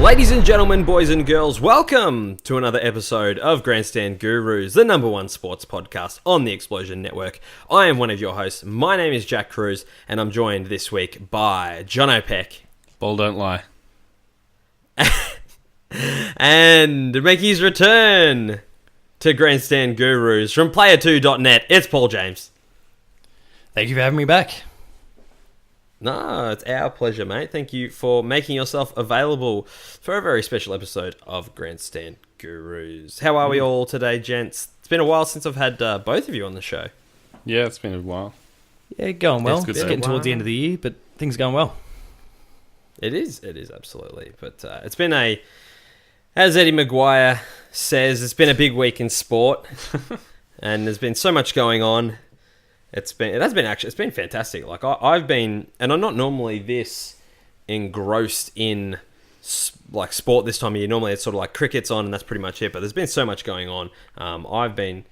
Ladies and gentlemen, boys and girls, welcome to another episode of Grandstand Gurus, the number one sports podcast on the Explosion Network. I am one of your hosts. My name is Jack Kruse, and I'm joined this week by Jono Peck. Ball don't lie. And to make his return to Grandstand Gurus from player2.net, it's Paul James. Thank you for having me back. No, it's our pleasure, mate. Thank you for making yourself available for a very special episode of Grandstand Gurus. How are we all today, gents? It's been a while since I've had both of you on the show. Yeah, it's been a while. Yeah, going well. It's It's getting towards the end of the year, but things are going well. It is absolutely. But it's been as Eddie Maguire says, it's been a big week in sport, and there's been so much going on. It's been fantastic. Like I've been, and I'm not normally this engrossed in like sport this time of year. Normally it's sort of like cricket's on and that's pretty much it. But there's been so much going on. I've been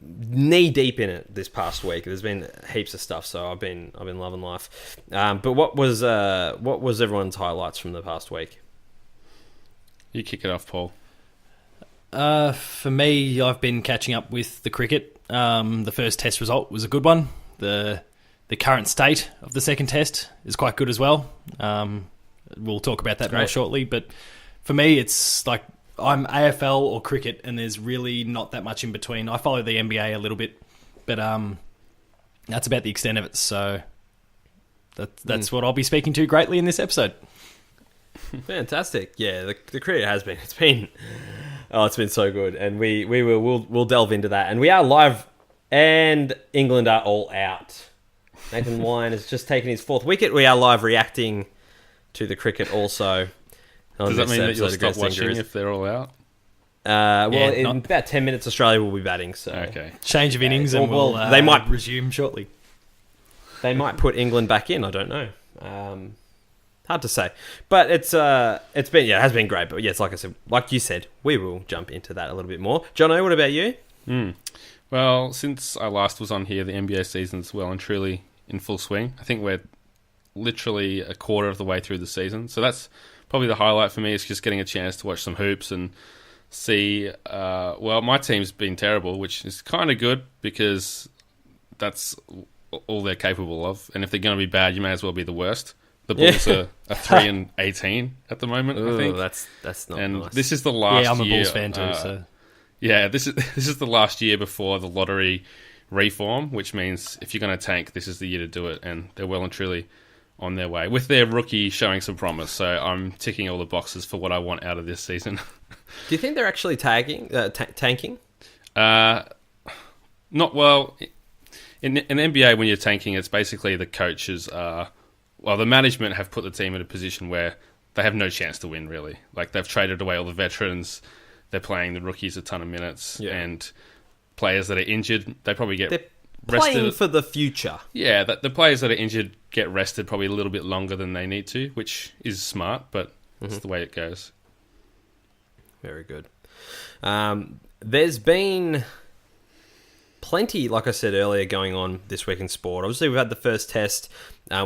knee deep in it this past week. There's been heaps of stuff, so I've been loving life. But what was everyone's highlights from the past week? You kick it off, Paul. For me, I've been catching up with the cricket. The first test result was a good one. The current state of the second test is quite good as well. We'll talk about that more shortly. But for me, it's like I'm AFL or cricket, and there's really not that much in between. I follow the NBA a little bit, but that's about the extent of it. So that's what I'll be speaking to greatly in this episode. Fantastic. Yeah, the cricket has been. It's been so good, and we'll delve into that. And we are live, and England are all out. Nathan Lyon has just taken his fourth wicket. We are live reacting to the cricket also. Does that mean that you'll stop watching if they're all out? In about 10 minutes, Australia will be batting. So okay, change of innings, and they might resume shortly. They might put England back in. I don't know. Hard to say, but it has been great. But yes, like you said, we will jump into that a little bit more. Jono, what about you? Well, since I last was on here, the NBA season's well and truly in full swing. I think we're literally a quarter of the way through the season, so that's probably the highlight for me. Is just getting a chance to watch some hoops and see. My team's been terrible, which is kind of good because that's all they're capable of. And if they're going to be bad, you may as well be the worst. The Bulls are 3-18 at the moment. Ooh, I think that's not and nice. This is the last year. Yeah, I'm a Bulls fan too. So yeah, this is the last year before the lottery reform, which means if you're going to tank, this is the year to do it. And they're well and truly on their way with their rookie showing some promise. So I'm ticking all the boxes for what I want out of this season. Do you think they're actually tanking? Not well. In NBA, when you're tanking, it's basically the coaches are. Well, the management have put the team in a position where they have no chance to win, really. Like, they've traded away all the veterans. They're playing the rookies a ton of minutes. Yeah. And players that are injured, they probably get rested. Playing for the future. Yeah, the players that are injured get rested probably a little bit longer than they need to, which is smart, but it's the way it goes. Very good. There's been plenty, like I said earlier, going on this week in sport. Obviously, we've had the first test.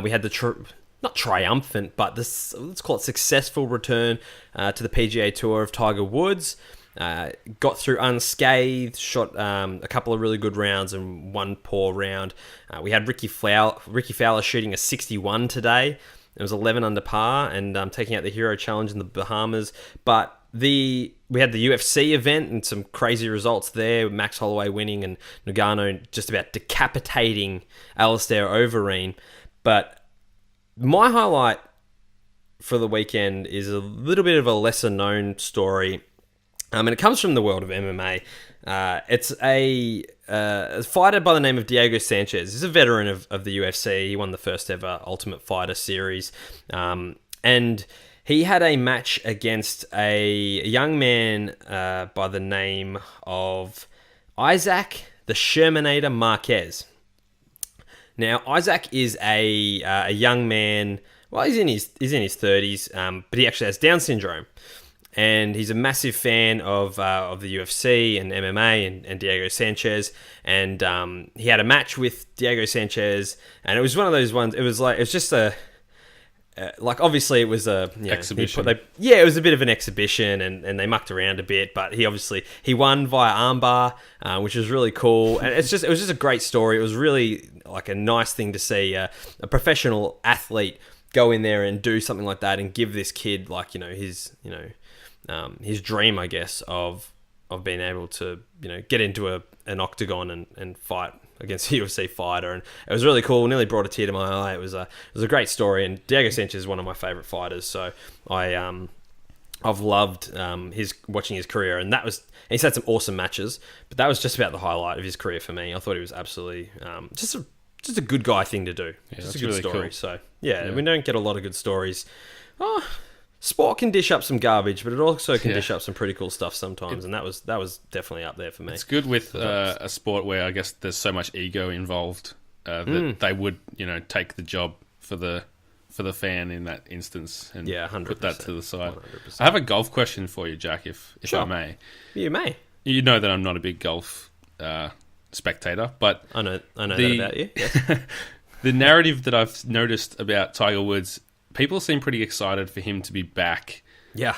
We had the not triumphant, but this, let's call it successful return to the PGA Tour of Tiger Woods. Got through unscathed, shot a couple of really good rounds and one poor round. We had Ricky Fowler shooting a 61 today. It was 11 under par and taking out the Hero Challenge in the Bahamas. But we had the UFC event and some crazy results there. Max Holloway winning and Ngannou just about decapitating Alistair Overeem. But my highlight for the weekend is a little bit of a lesser known story. And it comes from the world of MMA. It's a fighter by the name of Diego Sanchez. He's a veteran of the UFC. He won the first ever Ultimate Fighter series. And he had a match against a young man by the name of Isaac the Shermanator Marquez. Now, Isaac is a young man. Well, he's in his 30s, but he actually has Down syndrome. And he's a massive fan of the UFC and MMA and Diego Sanchez. And he had a match with Diego Sanchez, and it was one of those ones. It was just like obviously it was a exhibition. It was a bit of an exhibition, and they mucked around a bit. But he won via armbar, which was really cool. And it was just a great story. It was really like a nice thing to see a professional athlete go in there and do something like that and give this kid his dream, I guess, of being able to get into an octagon and fight against a UFC fighter. And it was really cool. Nearly brought a tear to my eye. It was a great story. And Diego Sanchez is one of my favorite fighters. So I've loved watching his career. And he's had some awesome matches, but that was just about the highlight of his career for me. I thought he was absolutely just a good guy thing to do. Yeah, just that's a good really story. cool. So we don't get a lot of good stories. Sport can dish up some garbage, but it also can dish up some pretty cool stuff sometimes, and that was definitely up there for me. It's good with a sport where I guess there's so much ego involved that they would take the job for the fan in that instance and 100%, put that to the side. 100%. I have a golf question for you, Jack, if Sure. I may. You may. You know that I'm not a big golf spectator, but I know that about you. Yes. the narrative that I've noticed about Tiger Woods, people seem pretty excited for him to be back. Yeah.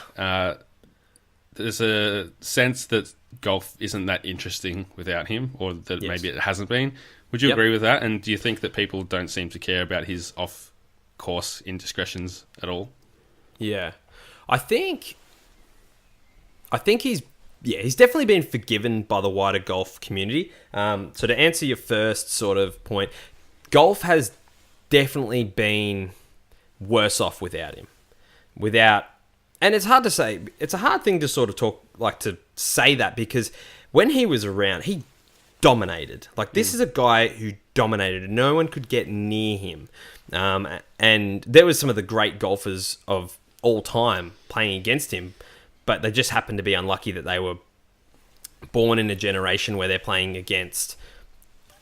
There's a sense that golf isn't that interesting without him, or that maybe it hasn't been. Would you agree with that? And do you think that people don't seem to care about his off-course indiscretions at all? Yeah. I think he's definitely been forgiven by the wider golf community. So to answer your first sort of point, golf has definitely been worse off without him. And it's hard to say. It's a hard thing to sort of to say that, because when he was around, he dominated. Like, this is a guy who dominated. No one could get near him. And there was some of the great golfers of all time playing against him, but they just happened to be unlucky that they were born in a generation where they're playing against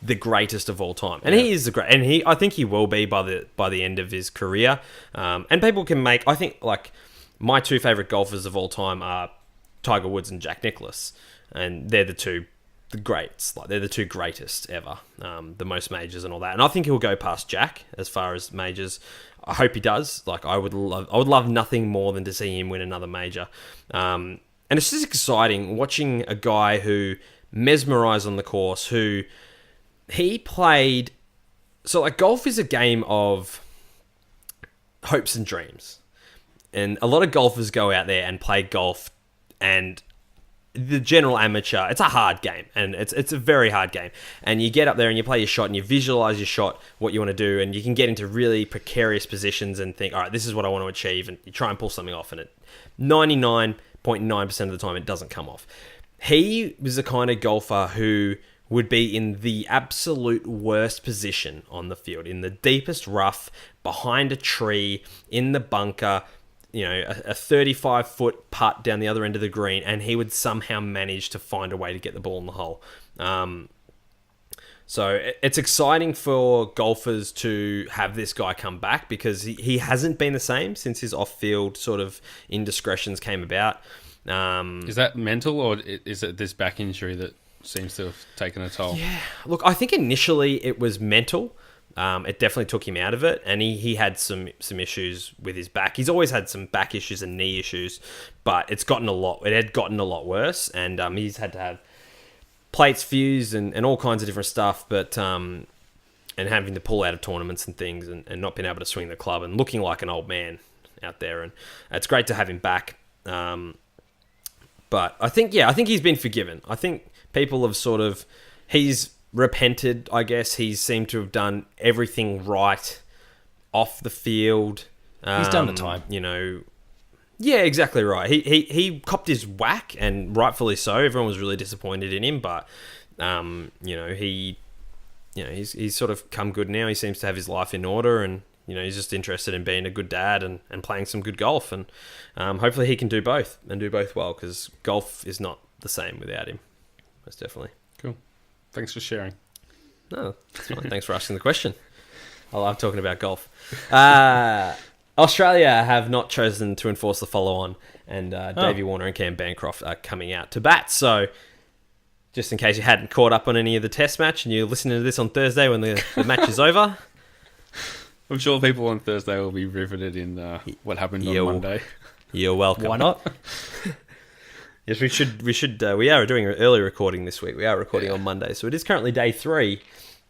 the greatest of all time. And he is the great, and I think he will be by the end of his career. And people can I think, like, my two favorite golfers of all time are Tiger Woods and Jack Nicklaus, and they're the greats. Like, they're the two greatest ever, the most majors and all that. And I think he'll go past Jack as far as majors. I hope he does. Like, I would love nothing more than to see him win another major. And it's just exciting watching a guy who mesmerized on the course, who he played. So, like, golf is a game of hopes and dreams. And a lot of golfers go out there and play golf, and the general amateur, it's a hard game, and it's a very hard game. And you get up there and you play your shot and you visualize your shot, what you want to do, and you can get into really precarious positions and think, all right, this is what I want to achieve, and you try and pull something off, and 99.9% of the time it doesn't come off. He was the kind of golfer who would be in the absolute worst position on the field, in the deepest rough, behind a tree, in the bunker, a 35-foot putt down the other end of the green, and he would somehow manage to find a way to get the ball in the hole. So it's exciting for golfers to have this guy come back, because he hasn't been the same since his off-field sort of indiscretions came about. Is that mental, or is it this back injury that seems to have taken a toll? Yeah, look, I think initially it was mental. It definitely took him out of it, and he had some issues with his back. He's always had some back issues and knee issues, but it had gotten a lot worse, and he's had to have plates fused and all kinds of different stuff, but and having to pull out of tournaments and things, and not being able to swing the club and looking like an old man out there. And it's great to have him back. But I think he's been forgiven. I think people have he's repented, I guess. He's seemed to have done everything right off the field. He's done the time. Yeah, exactly right. He copped his whack, and rightfully so. Everyone was really disappointed in him, but he's sort of come good now. He seems to have his life in order, and he's just interested in being a good dad and playing some good golf, and hopefully he can do both and do both well, because golf is not the same without him. Most definitely. Cool. Thanks for sharing. No, that's fine. Thanks for asking the question. I love talking about golf. Australia have not chosen to enforce the follow-on, and Davey Warner and Cam Bancroft are coming out to bat. So, just in case you hadn't caught up on any of the test match and you're listening to this on Thursday when the match is over, I'm sure people on Thursday will be riveted in what happened on Monday. You're welcome. Why not? Yes, we should. We are doing an early recording this week. We are recording on Monday, so it is currently day 3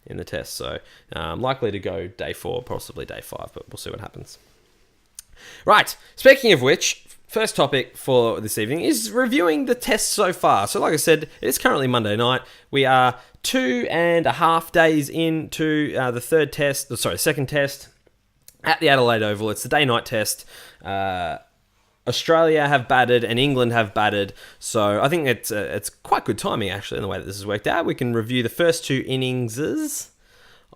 in the test. So likely to go day 4, possibly day 5, but we'll see what happens. Right. Speaking of which, first topic for this evening is reviewing the tests so far. So, like I said, it is currently Monday night. We are 2.5 days into the second test at the Adelaide Oval. It's the day-night test. Australia have batted and England have batted, so I think it's quite good timing actually in the way that this has worked out. We can review the first 2 innings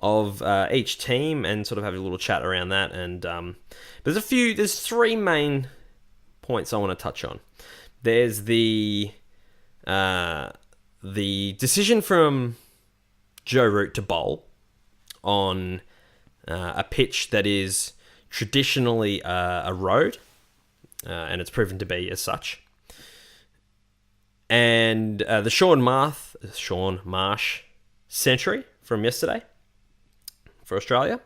of each team and sort of have a little chat around that. And there's 3 main points I want to touch on. There's the decision from Joe Root to bowl on a pitch that is traditionally a road. And it's proven to be as such. And the Sean Marsh century from yesterday for Australia.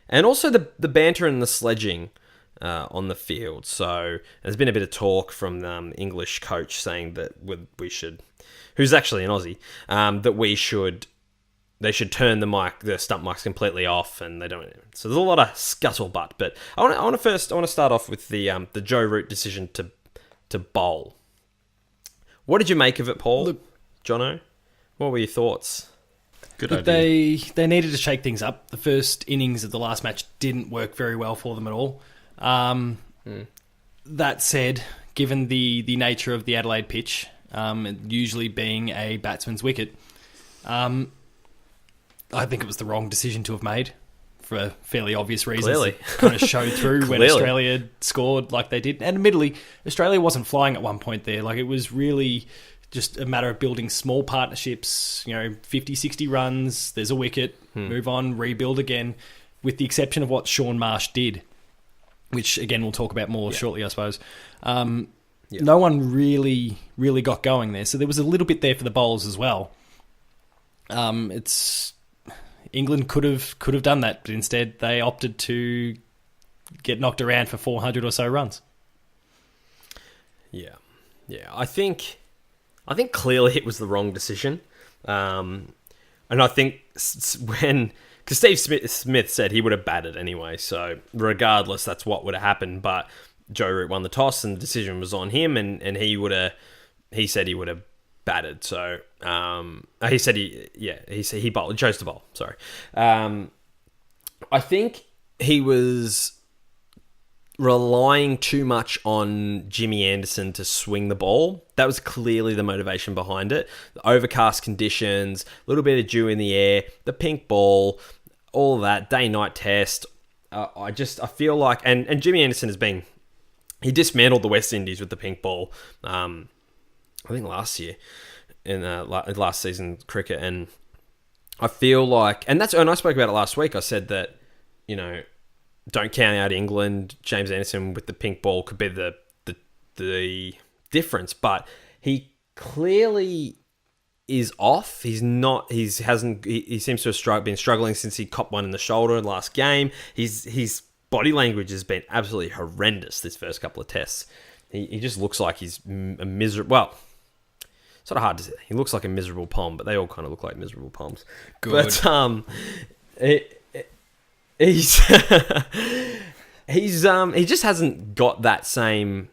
And also the banter and the sledging on the field. So there's been a bit of talk from the English coach saying that we should, who's actually an Aussie, that they should turn the stump mics completely off, and they don't. So there's a lot of scuttlebutt. But I want to start off with the Joe Root decision to bowl. What did you make of it, Paul? Look, Jono, what were your thoughts? Good idea. They needed to shake things up. The first innings of the last match didn't work very well for them at all. That said, given the nature of the Adelaide pitch, usually being a batsman's wicket, I think it was the wrong decision to have made for fairly obvious reasons. Clearly. It kind of showed through when Australia scored like they did. And admittedly, Australia wasn't flying at one point there. Like, it was really just a matter of building small partnerships, 50, 60 runs, there's a wicket, move on, rebuild again, with the exception of what Sean Marsh did, which, again, we'll talk about more shortly, I suppose. No one really, really got going there. So there was a little bit there for the bowlers as well. England could have done that, but instead they opted to get knocked around for 400 or so runs. Yeah. I think clearly it was the wrong decision, and I think because Steve Smith said he would have batted anyway, so regardless, that's what would have happened. But Joe Root won the toss, and the decision was on him, and he said he would have batted. So he said he bowled, chose to bowl. Sorry. I think he was relying too much on Jimmy Anderson to swing the ball. That was clearly the motivation behind it. The overcast conditions, a little bit of dew in the air, the pink ball, all that day-night test. I feel like, and Jimmy Anderson he dismantled the West Indies with the pink ball. I think last year in last season cricket, and I feel like, and I spoke about it last week. I said that don't count out England. James Anderson with the pink ball could be the difference, but he clearly is off. He's not. He seems to have been struggling since he copped one in the shoulder in the last game. His body language has been absolutely horrendous this first couple of tests. He just looks like he's a miserable. Well, sort of hard to say. He looks like a miserable pom, but they all kind of look like miserable poms. Good. But he just hasn't got that same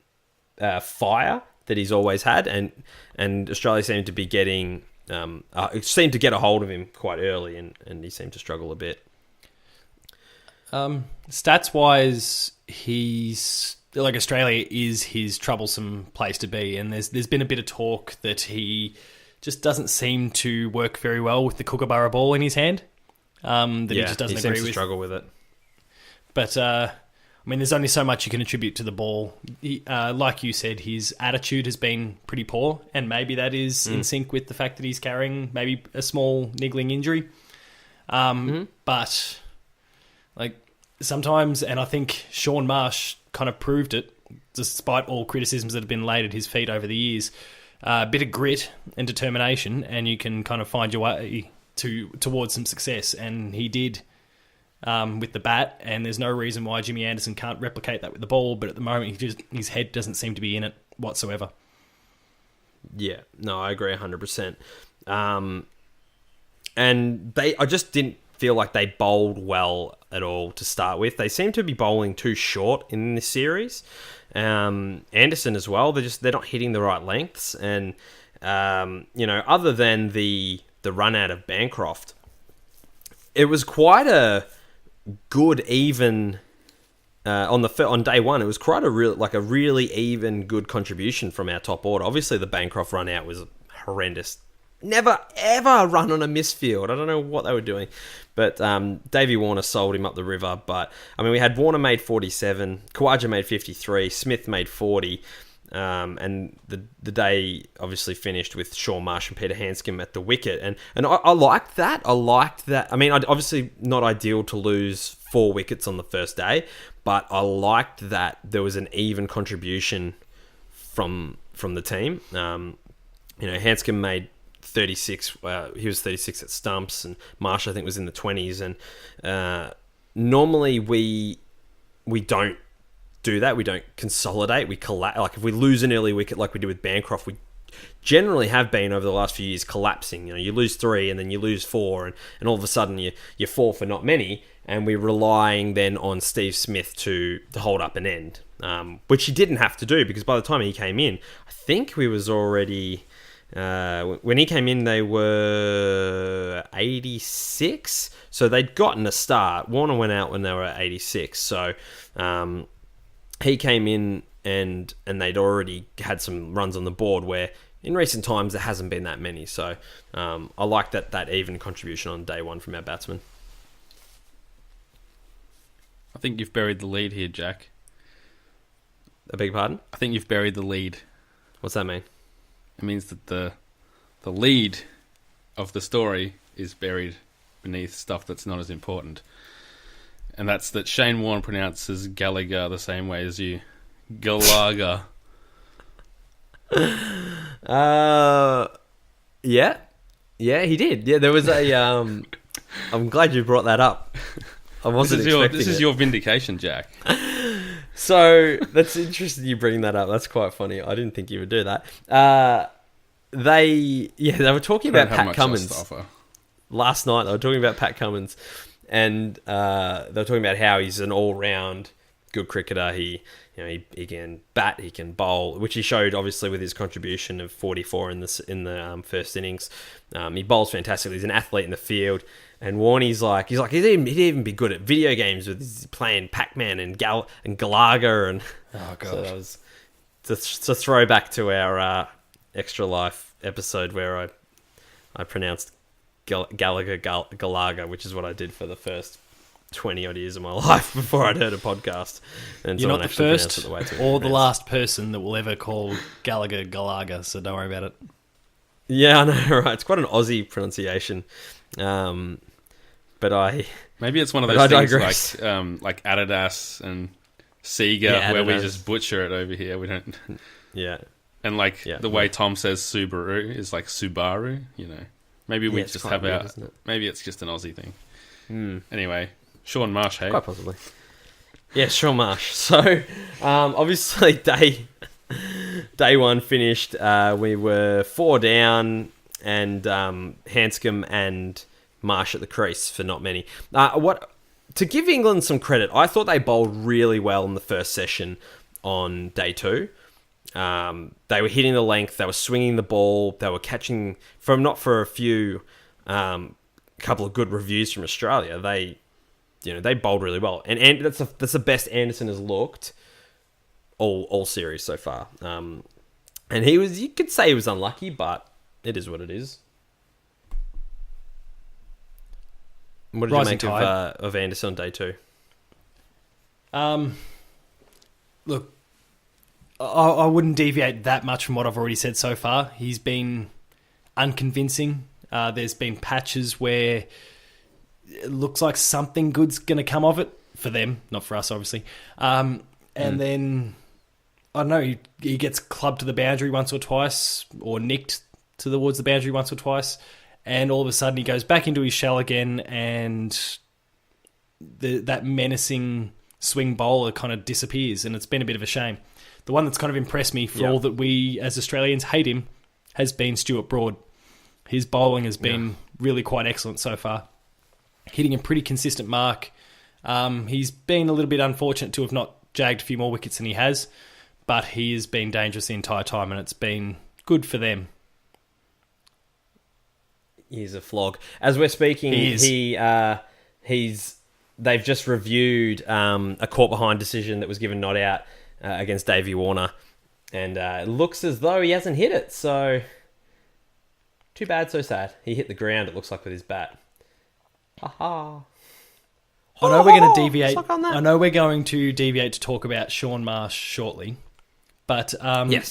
fire that he's always had, and Australia seemed to be getting seemed to get a hold of him quite early, and he seemed to struggle a bit. Stats wise, he's like, Australia is his troublesome place to be, and there's been a bit of talk that he just doesn't seem to work very well with the Kookaburra ball in his hand. He just doesn't agree with. He seems to struggle with it. But there's only so much you can attribute to the ball. Like you said, his attitude has been pretty poor, and maybe that is in sync with the fact that he's carrying maybe a small niggling injury. But like sometimes, and I think Sean Marsh kind of proved it, despite all criticisms that have been laid at his feet over the years. A bit of grit and determination, and you can kind of find your way towards some success. And he did with the bat, and there's no reason why Jimmy Anderson can't replicate that with the ball, but at the moment his head doesn't seem to be in it whatsoever. Yeah, no, I agree 100%. And I just didn't feel like they bowled well at all to start with. They seem to be bowling too short in this series. Anderson as well. They're not hitting the right lengths, and other than the run out of Bancroft, it was quite a good even. On day one, it was quite a really even good contribution from our top order. Obviously, the Bancroft run out was horrendous. Never ever run on a misfield. I don't know what they were doing, but Davey Warner sold him up the river. But I mean, we had Warner made 47, Khawaja made 53, Smith made 40, and the day obviously finished with Sean Marsh and Peter Hanscom at the wicket, and I liked that. I liked that. I mean, obviously not ideal to lose 4 wickets on the first day, but I liked that there was an even contribution from the team. Hanscom made 36. He was 36 at stumps, and Marsh I think was in the 20s. And normally we don't do that. We don't consolidate. We collapse. Like if we lose an early wicket, like we did with Bancroft, we generally have been over the last few years collapsing. You lose 3 and then you lose 4, and all of a sudden you're 4 for not many. And we're relying then on Steve Smith to hold up an end, which he didn't have to do, because by the time he came in, I think we was already... when he came in, they were 86, so they'd gotten a start. Warner went out when they were at 86, so he came in and they'd already had some runs on the board, where in recent times there hasn't been that many. So I like that even contribution on day one from our batsmen. I think you've buried the lead here, Jack. I beg your pardon? I think you've buried the lead. What's that mean? It means that the lead of the story is buried beneath stuff that's not as important. And that's that Shane Warne pronounces Gallagher the same way as you. Gallagher. Yeah, he did. Yeah, there was a... I'm glad you brought that up. I wasn't expecting This is your vindication, Jack. So that's interesting you bring that up. That's quite funny. I didn't think you would do that. They were talking about Pat Cummins last night. They were talking about Pat Cummins, and they were talking about how he's an all-round good cricketer. He can bat, he can bowl, which he showed obviously with his contribution of 44 in the first innings. He bowls fantastically. He's an athlete in the field. And Warney's like he'd even be good at video games with playing Pac-Man and Galaga, and oh god, so that was to throw back to our Extra Life episode where I pronounced Galaga, which is what I did for the first 20 odd years of my life before I'd heard a podcast. And you're not the first or the last person that will ever call Gallagher Galaga, so don't worry about it. Yeah, I know, right? It's quite an Aussie pronunciation. But maybe it's one of those things like Adidas and Sega, where we just butcher it over here. We don't. Yeah. And the way Tom says Subaru is like Subaru. Maybe we just have weird, maybe it's just an Aussie thing. Anyway, Sean Marsh, hey, quite possibly. Yeah, Sean Marsh. So obviously day one finished. We were 4 down, and Hanscom and Marsh at the crease for not many. To give England some credit, I thought they bowled really well in the first session on day 2. They were hitting the length, they were swinging the ball, they were catching for a few couple of good reviews from Australia. They bowled really well, and that's the best Anderson has looked all series so far. And you could say he was unlucky, but it is what it is. What did you make of Anderson on day 2? Look, I wouldn't deviate that much from what I've already said so far. He's been unconvincing. There's been patches where it looks like something good's going to come of it for them, not for us, obviously. And then, I don't know, he gets clubbed to the boundary once or twice, or nicked towards the boundary once or twice, and all of a sudden he goes back into his shell again, and that menacing swing bowler kind of disappears, and it's been a bit of a shame. The one that's kind of impressed me for all that we as Australians hate him has been Stuart Broad. His bowling has been really quite excellent so far, hitting a pretty consistent mark. He's been a little bit unfortunate to have not jagged a few more wickets than he has, but he has been dangerous the entire time, and it's been good for them. He's a flog. As we're speaking, they've just reviewed a caught behind decision that was given not out against Davey Warner, and it looks as though he hasn't hit it. So too bad, so sad. He hit the ground, it looks like, with his bat. Ha. I know we're going to deviate. I know we're going to deviate to talk about Sean Marsh shortly, but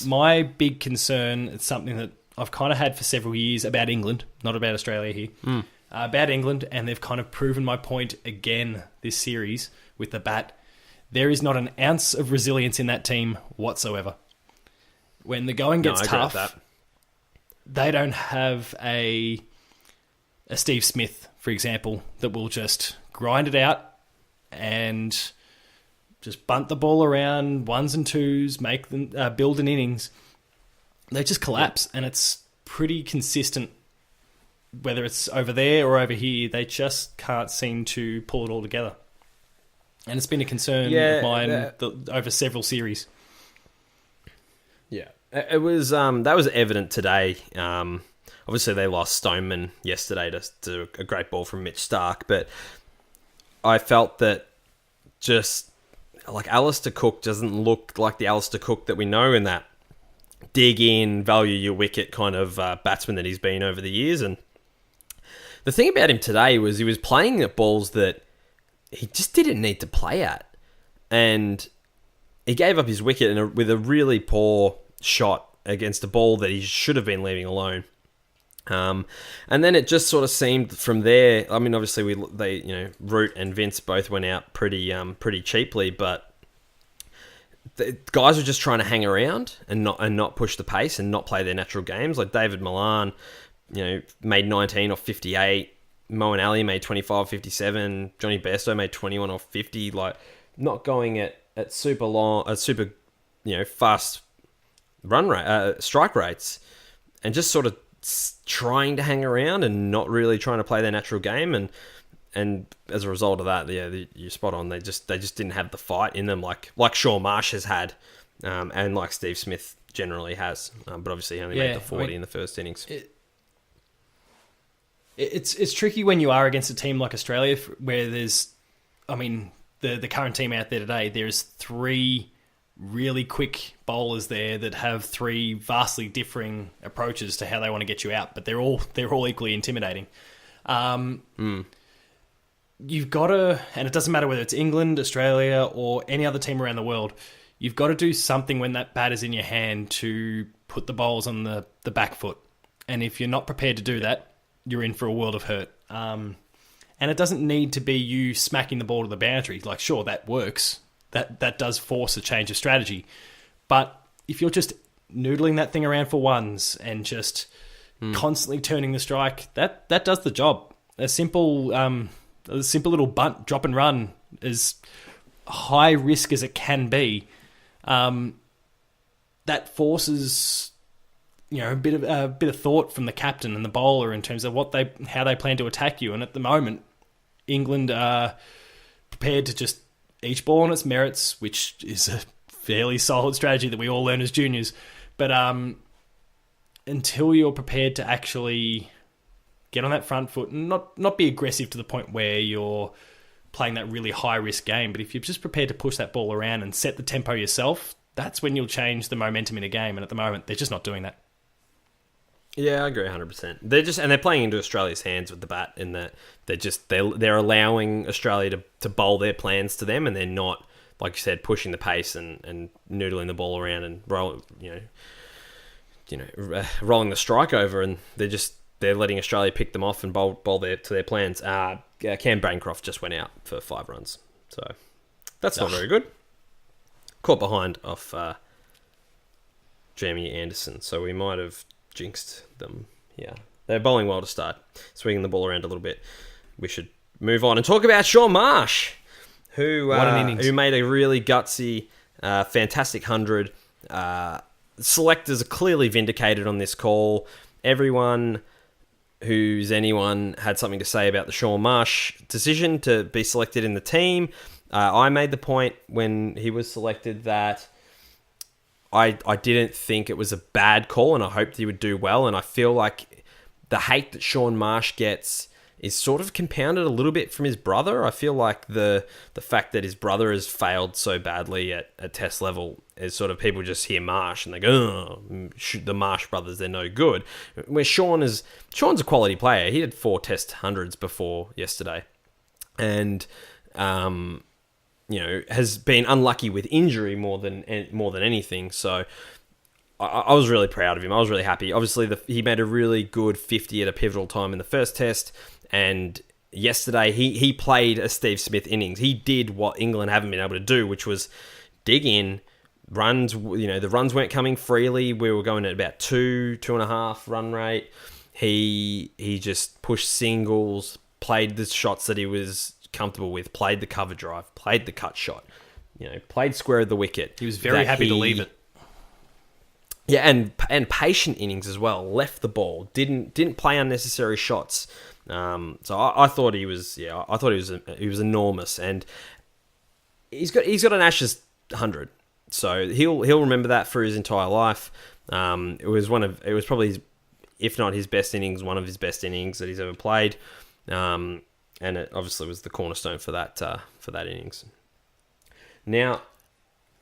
my big concern, it's something that I've kind of had for several years about England, not about Australia here, about England, and they've kind of proven my point again this series with the bat. There is not an ounce of resilience in that team whatsoever. When the going gets tough, they don't have a Steve Smith, for example, that will just grind it out and just bunt the ball around, ones and twos, make them build an innings. They just collapse, and it's pretty consistent. Whether it's over there or over here, they just can't seem to pull it all together. And it's been a concern of mine over several series. Yeah, it was that was evident today. Obviously, they lost Stoneman yesterday to a great ball from Mitch Starc, but I felt that just like Alistair Cook doesn't look like the Alistair Cook that we know in that dig in, value your wicket kind of batsman that he's been over the years. And the thing about him today was he was playing at balls that he just didn't need to play at. And he gave up his wicket with a really poor shot against a ball that he should have been leaving alone. And then it just sort of seemed from there. I mean, obviously Root and Vince both went out pretty cheaply, but the guys were just trying to hang around and not push the pace and not play their natural games. Like David Milan, made 19 off 58. Moeen Ali made 25 off 57. Johnny Bairstow made 21 off 50. Like not going at super long, super fast run rate, strike rates, and just sort of trying to hang around and not really trying to play their natural game. And as a result of that, you're spot on. They just didn't have the fight in them like Sean Marsh has had, and like Steve Smith generally has. But obviously he only made the 40 in the first innings. It's tricky when you are against a team like Australia, where there's, the current team out there today, there's three really quick bowlers there that have three vastly differing approaches to how they want to get you out, but they're all equally intimidating. You've got to, and it doesn't matter whether it's England, Australia, or any other team around the world, you've got to do something when that bat is in your hand to put the bowls on the back foot. And if you're not prepared to do that, you're in for a world of hurt. And it doesn't need to be you smacking the ball to the boundary. Like, sure, that works. That does force a change of strategy. But if you're just noodling that thing around for ones and just constantly turning the strike, that does the job. A simple little bunt, drop and run, as high risk as it can be, that forces a bit of thought from the captain and the bowler in terms of how they plan to attack you. And at the moment, England are prepared to just each ball on its merits, which is a fairly solid strategy that we all learn as juniors. But until you're prepared to actually get on that front foot and not be aggressive to the point where you're playing that really high-risk game, but if you're just prepared to push that ball around and set the tempo yourself, that's when you'll change the momentum in a game. And at the moment, they're just not doing that. Yeah, I agree 100%. They're playing into Australia's hands with the bat in that they're allowing Australia to bowl their plans to them, and they're not, like you said, pushing the pace and noodling the ball around and rolling the strike over, and they're letting Australia pick them off and bowl to their plans. Cam Bancroft just went out for 5 runs, so that's not very good. Caught behind off Jamie Anderson, so we might have jinxed them. Yeah, they're bowling well to start, swinging the ball around a little bit. We should move on and talk about Sean Marsh, who What an innings. who made a really gutsy, fantastic 100. Selectors are clearly vindicated on this call. Everyone who's anyone had something to say about the Sean Marsh decision to be selected in the team. I made the point when he was selected that I didn't think it was a bad call, and I hoped he would do well. And I feel like the hate that Sean Marsh gets is sort of compounded a little bit from his brother. I feel like the fact that his brother has failed so badly at test level is sort of people just hear Marsh and they go, oh, the Marsh brothers, they're no good. Where Sean's a quality player. He had 4 test hundreds before yesterday. And, has been unlucky with injury more than anything. So I was really proud of him. I was really happy. Obviously, he made a really good 50 at a pivotal time in the first test. And yesterday, he played a Steve Smith innings. He did what England haven't been able to do, which was dig in. Runs, the runs weren't coming freely. We were going at about 2.5 run rate. He just pushed singles, played the shots that he was comfortable with, played the cover drive, played the cut shot, played square of the wicket. He was very happy to leave it. Yeah, and patient innings as well. Left the ball, didn't play unnecessary shots. So I thought he was he was enormous, and he's got an Ashes 100. So he'll remember that for his entire life. It was probably if not his best innings, one of his best innings that he's ever played. And it obviously was the cornerstone for that innings. Now,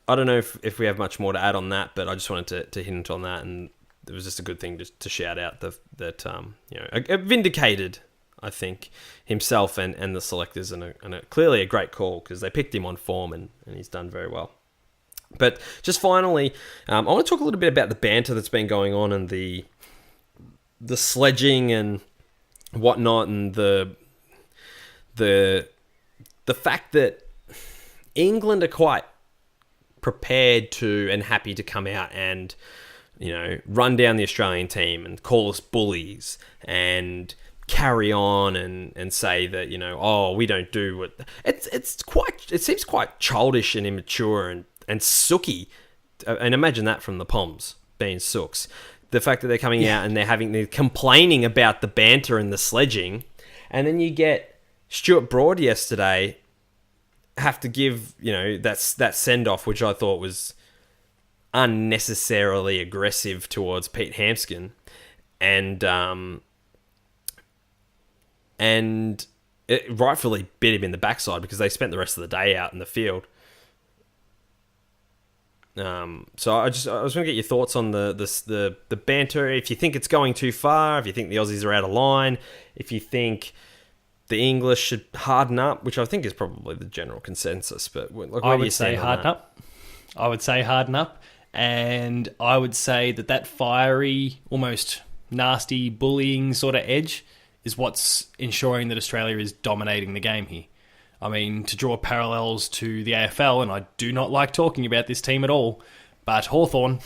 I don't know if we have much more to add on that, but I just wanted to hint on that, and it was just a good thing to shout out that vindicated, I think, himself and the selectors, and clearly a great call because they picked him on form and he's done very well. But just finally, I want to talk a little bit about the banter that's been going on and the sledging and whatnot, and the fact that England are quite prepared to and happy to come out and run down the Australian team and call us bullies and carry on and say that we don't do what it seems quite childish and immature and sooky, and imagine that from the Poms being sooks. The fact that they're coming out and they're complaining about the banter and the sledging, and then you get Stuart Broad yesterday have to give that send off, which I thought was unnecessarily aggressive towards Pete Hampskin, and it rightfully bit him in the backside because they spent the rest of the day out in the field. So I was going to get your thoughts on the banter. If you think it's going too far, if you think the Aussies are out of line, if you think the English should harden up, which I think is probably the general consensus. But I would say harden up. I would say harden up, and I would say that fiery, almost nasty, bullying sort of edge is what's ensuring that Australia is dominating the game here. I mean, to draw parallels to the AFL, and I do not like talking about this team at all, but Hawthorn,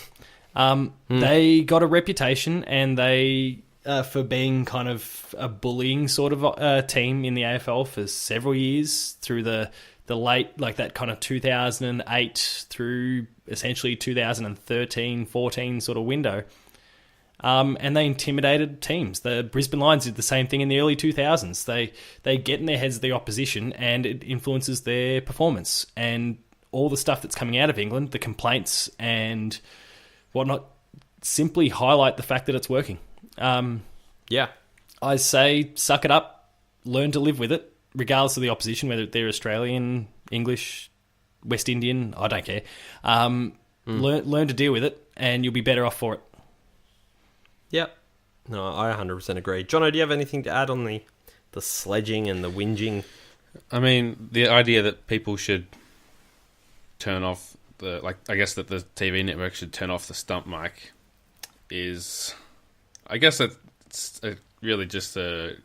they got a reputation, and they for being kind of a bullying sort of team in the AFL for several years through the late, like that kind of 2008 through essentially 2013, 14 sort of window. And they intimidated teams. The Brisbane Lions did the same thing in the early 2000s. They get in their heads of the opposition, and it influences their performance. And all the stuff that's coming out of England, the complaints and whatnot, simply highlight the fact that it's working. I say suck it up, learn to live with it, regardless of the opposition, whether they're Australian, English, West Indian, I don't care. Learn to deal with it, and you'll be better off for it. Yep. No, I 100% agree. Jono, do you have anything to add on the sledging and the whinging? I mean, the idea that people should turn off I guess that the TV network should turn off the stump mic is, I guess it's really just a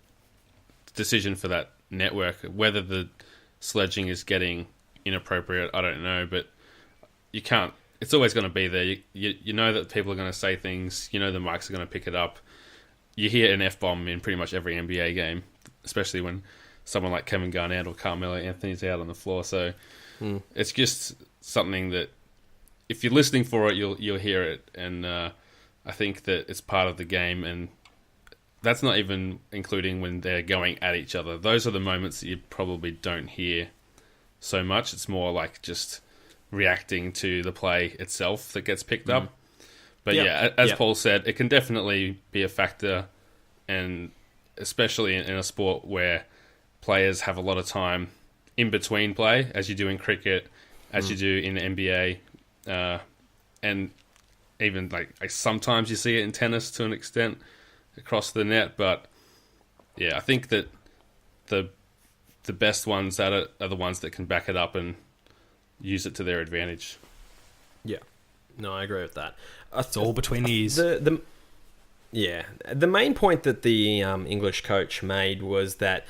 decision for that network. Whether the sledging is getting inappropriate, I don't know, but you can't. It's always going to be there. You know that people are going to say things. You know the mics are going to pick it up. You hear an F-bomb in pretty much every NBA game, especially when someone like Kevin Garnett or Carmelo Anthony's out on the floor. So it's just something that if you're listening for it, you'll hear it. And I think that it's part of the game, and that's not even including when they're going at each other. Those are the moments that you probably don't hear so much. It's more like just reacting to the play itself that gets picked up. But as Paul said, it can definitely be a factor, and especially in a sport where players have a lot of time in between play, as you do in cricket, as you do in the NBA, and even like sometimes you see it in tennis to an extent across the net. But yeah, I think that the best ones at it are the ones that can back it up and use it to their advantage. Yeah, no, I agree with that. It's all between the ears. The main point that the English coach made was that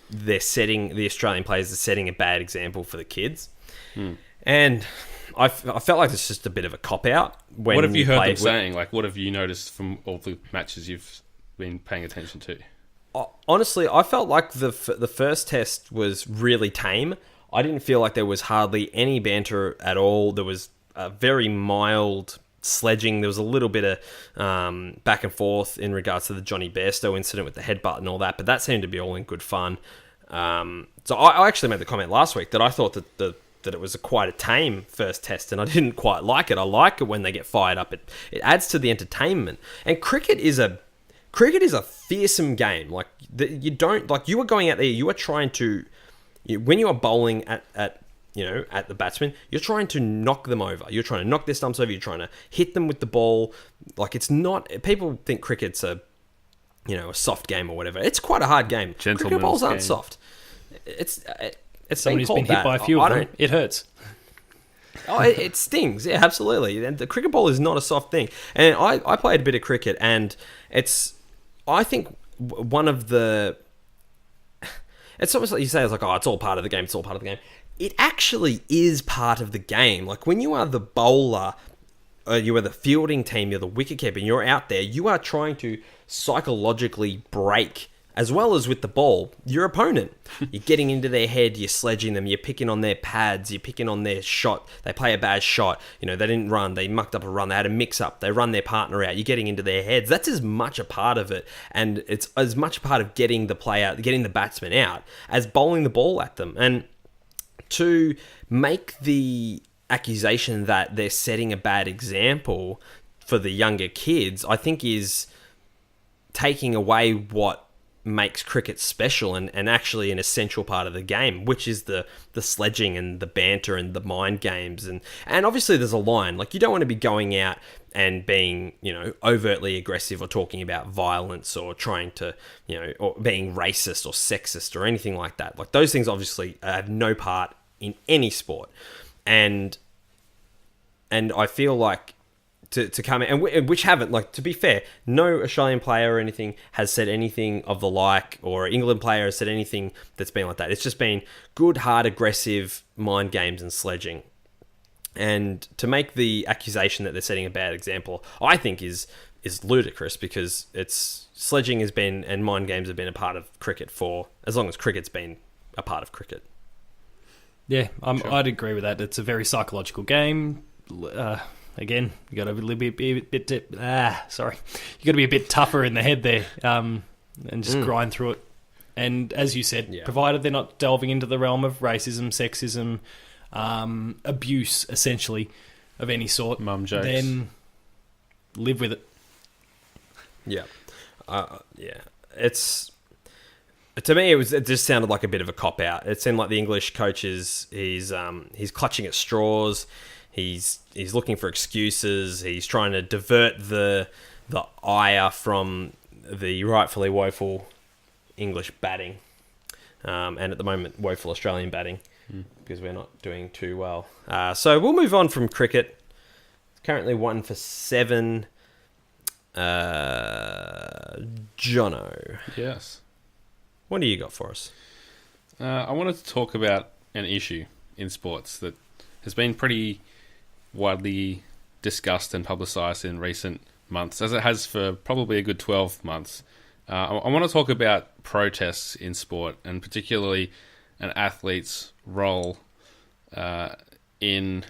the Australian players are setting a bad example for the kids, and I felt like it's just a bit of a cop out. What have you heard them saying? Like, what have you noticed from all the matches you've been paying attention to? Honestly, I felt like the first test was really tame. I didn't feel like there was hardly any banter at all. There was a very mild sledging. There was a little bit of back and forth in regards to the Johnny Bairstow incident with the headbutt and all that, but that seemed to be all in good fun. So I actually made the comment last week that I thought that it was quite a tame first test, and I didn't quite like it. I like it when they get fired up. It adds to the entertainment. And cricket is a fearsome game. Like you are going out there, you are trying to, when you are bowling at the batsman, you're trying to knock them over. You're trying to knock their stumps over. You're trying to hit them with the ball. Like, it's not... People think cricket's a soft game or whatever. It's quite a hard game. Cricket balls aren't soft. It's someone who's been hit by a few of them. It hurts. Oh, it stings. Yeah, absolutely. And the cricket ball is not a soft thing. And I played a bit of cricket, and I think one of the... It's almost like you say, it's like, it's all part of the game. It's all part of the game. It actually is part of the game. Like, when you are the bowler, you are the fielding team, you're the wicketkeeper, and you're out there, you are trying to psychologically break, as well as with the ball, your opponent. You're getting into their head, you're sledging them, you're picking on their pads, you're picking on their shot. They play a bad shot, they didn't run, they mucked up a run, they had a mix-up, they run their partner out, you're getting into their heads. That's as much a part of it, and it's as much a part of getting the batsman out, as bowling the ball at them. And to make the accusation that they're setting a bad example for the younger kids, I think is taking away what makes cricket special and actually an essential part of the game, which is the sledging and the banter and the mind games. And obviously there's a line. Like, you don't want to be going out and being, overtly aggressive or talking about violence or trying to, or being racist or sexist or anything like that. Like, those things obviously have no part in any sport. And I feel like to come in, and which haven't, like, to be fair, no Australian player or anything has said anything of the like, or England player has said anything that's been like that. It's just been good, hard, aggressive mind games and sledging. And to make the accusation that they're setting a bad example, I think is ludicrous, because sledging has been, and mind games have been a part of cricket for as long as cricket's been a part of cricket. Yeah, Sure. I'd agree with that. It's a very psychological game. Again, you got to be a bit. You got to be a bit tougher in the head there, and just grind through it. And as you said, provided they're not delving into the realm of racism, sexism, abuse, essentially, of any sort, mum jokes, then live with it. Yeah, It's, to me, it just sounded like a bit of a cop out. It seemed like the English coach he's clutching at straws. He's looking for excuses. He's trying to divert the ire from the rightfully woeful English batting, and at the moment woeful Australian batting, because we're not doing too well. So we'll move on from cricket. Currently 1 for 7. Jono. Yes. What do you got for us? I wanted to talk about an issue in sports that has been pretty widely discussed and publicised in recent months, as it has for probably a good 12 months. I want to talk about protests in sport, and particularly an athlete's role in,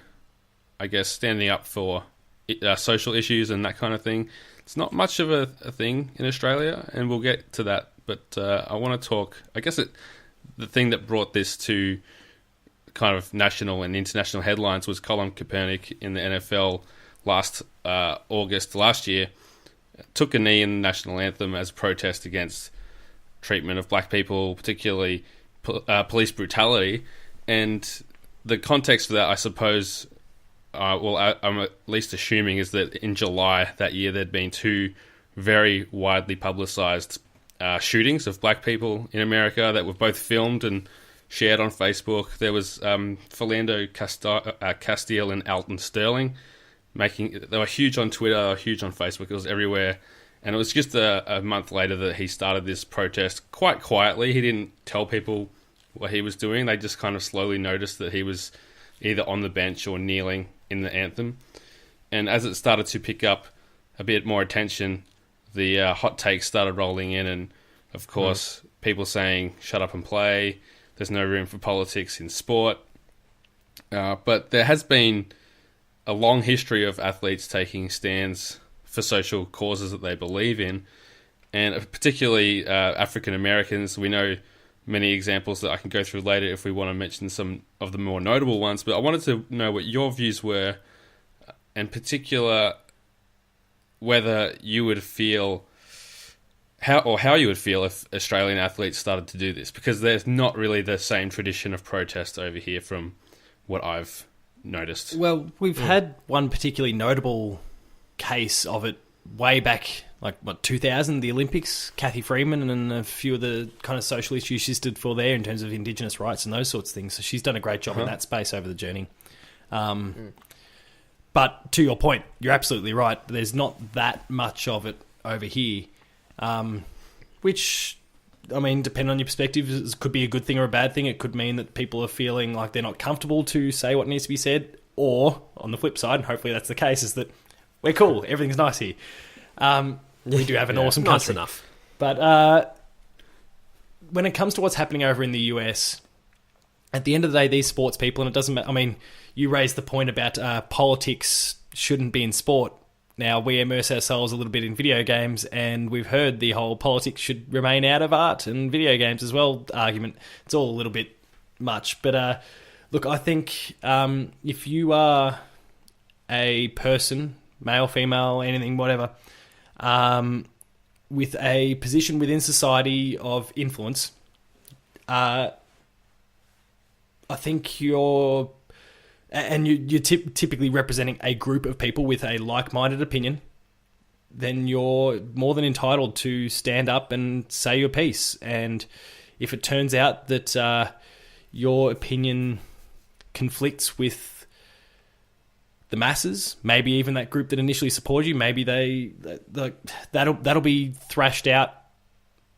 I guess, standing up for social issues and that kind of thing. It's not much of a thing in Australia, and we'll get to that. But I want to talk, I guess the thing that brought this to kind of national and international headlines was Colin Kaepernick in the NFL August last year took a knee in the national anthem as a protest against treatment of black people, particularly police brutality. And the context for that, I suppose, I'm at least assuming, is that in July that year there'd been two very widely publicised shootings of black people in America that were both filmed and shared on Facebook. There was Philando Castile and Alton Sterling. They were huge on Twitter, huge on Facebook. It was everywhere. And it was just a month later that he started this protest quite quietly. He didn't tell people what he was doing. They just kind of slowly noticed that he was either on the bench or kneeling in the anthem. And as it started to pick up a bit more attention, the hot takes started rolling in. And, of course, people saying, shut up and play. There's no room for politics in sport. But there has been a long history of athletes taking stands for social causes that they believe in, and particularly African Americans. We know many examples that I can go through later if we want to mention some of the more notable ones, but I wanted to know what your views were, in particular whether you would feel how you would feel if Australian athletes started to do this, because there's not really the same tradition of protest over here from what I've noticed. Well, we've had one particularly notable case of it way back, 2000, the Olympics, Kathy Freeman, and a few of the kind of social issues she stood for there in terms of Indigenous rights and those sorts of things. So she's done a great job in that space over the journey. But to your point, you're absolutely right. There's not that much of it over here, which, I mean, depending on your perspective, could be a good thing or a bad thing. It could mean that people are feeling like they're not comfortable to say what needs to be said. Or, on the flip side, and hopefully that's the case, is that we're cool. Everything's nice here. We do have an awesome country. Nice enough. But when it comes to what's happening over in the US, at the end of the day, these sports people, and it doesn't matter, I mean, you raised the point about politics shouldn't be in sport. Now, we immerse ourselves a little bit in video games, and we've heard the whole politics should remain out of art and video games as well argument. It's all a little bit much. But look, I think if you are a person, male, female, anything, whatever, with a position within society of influence, I think you're typically representing a group of people with a like-minded opinion, then you're more than entitled to stand up and say your piece. And if it turns out that your opinion conflicts with the masses, maybe even that group that initially supported you, maybe that'll be thrashed out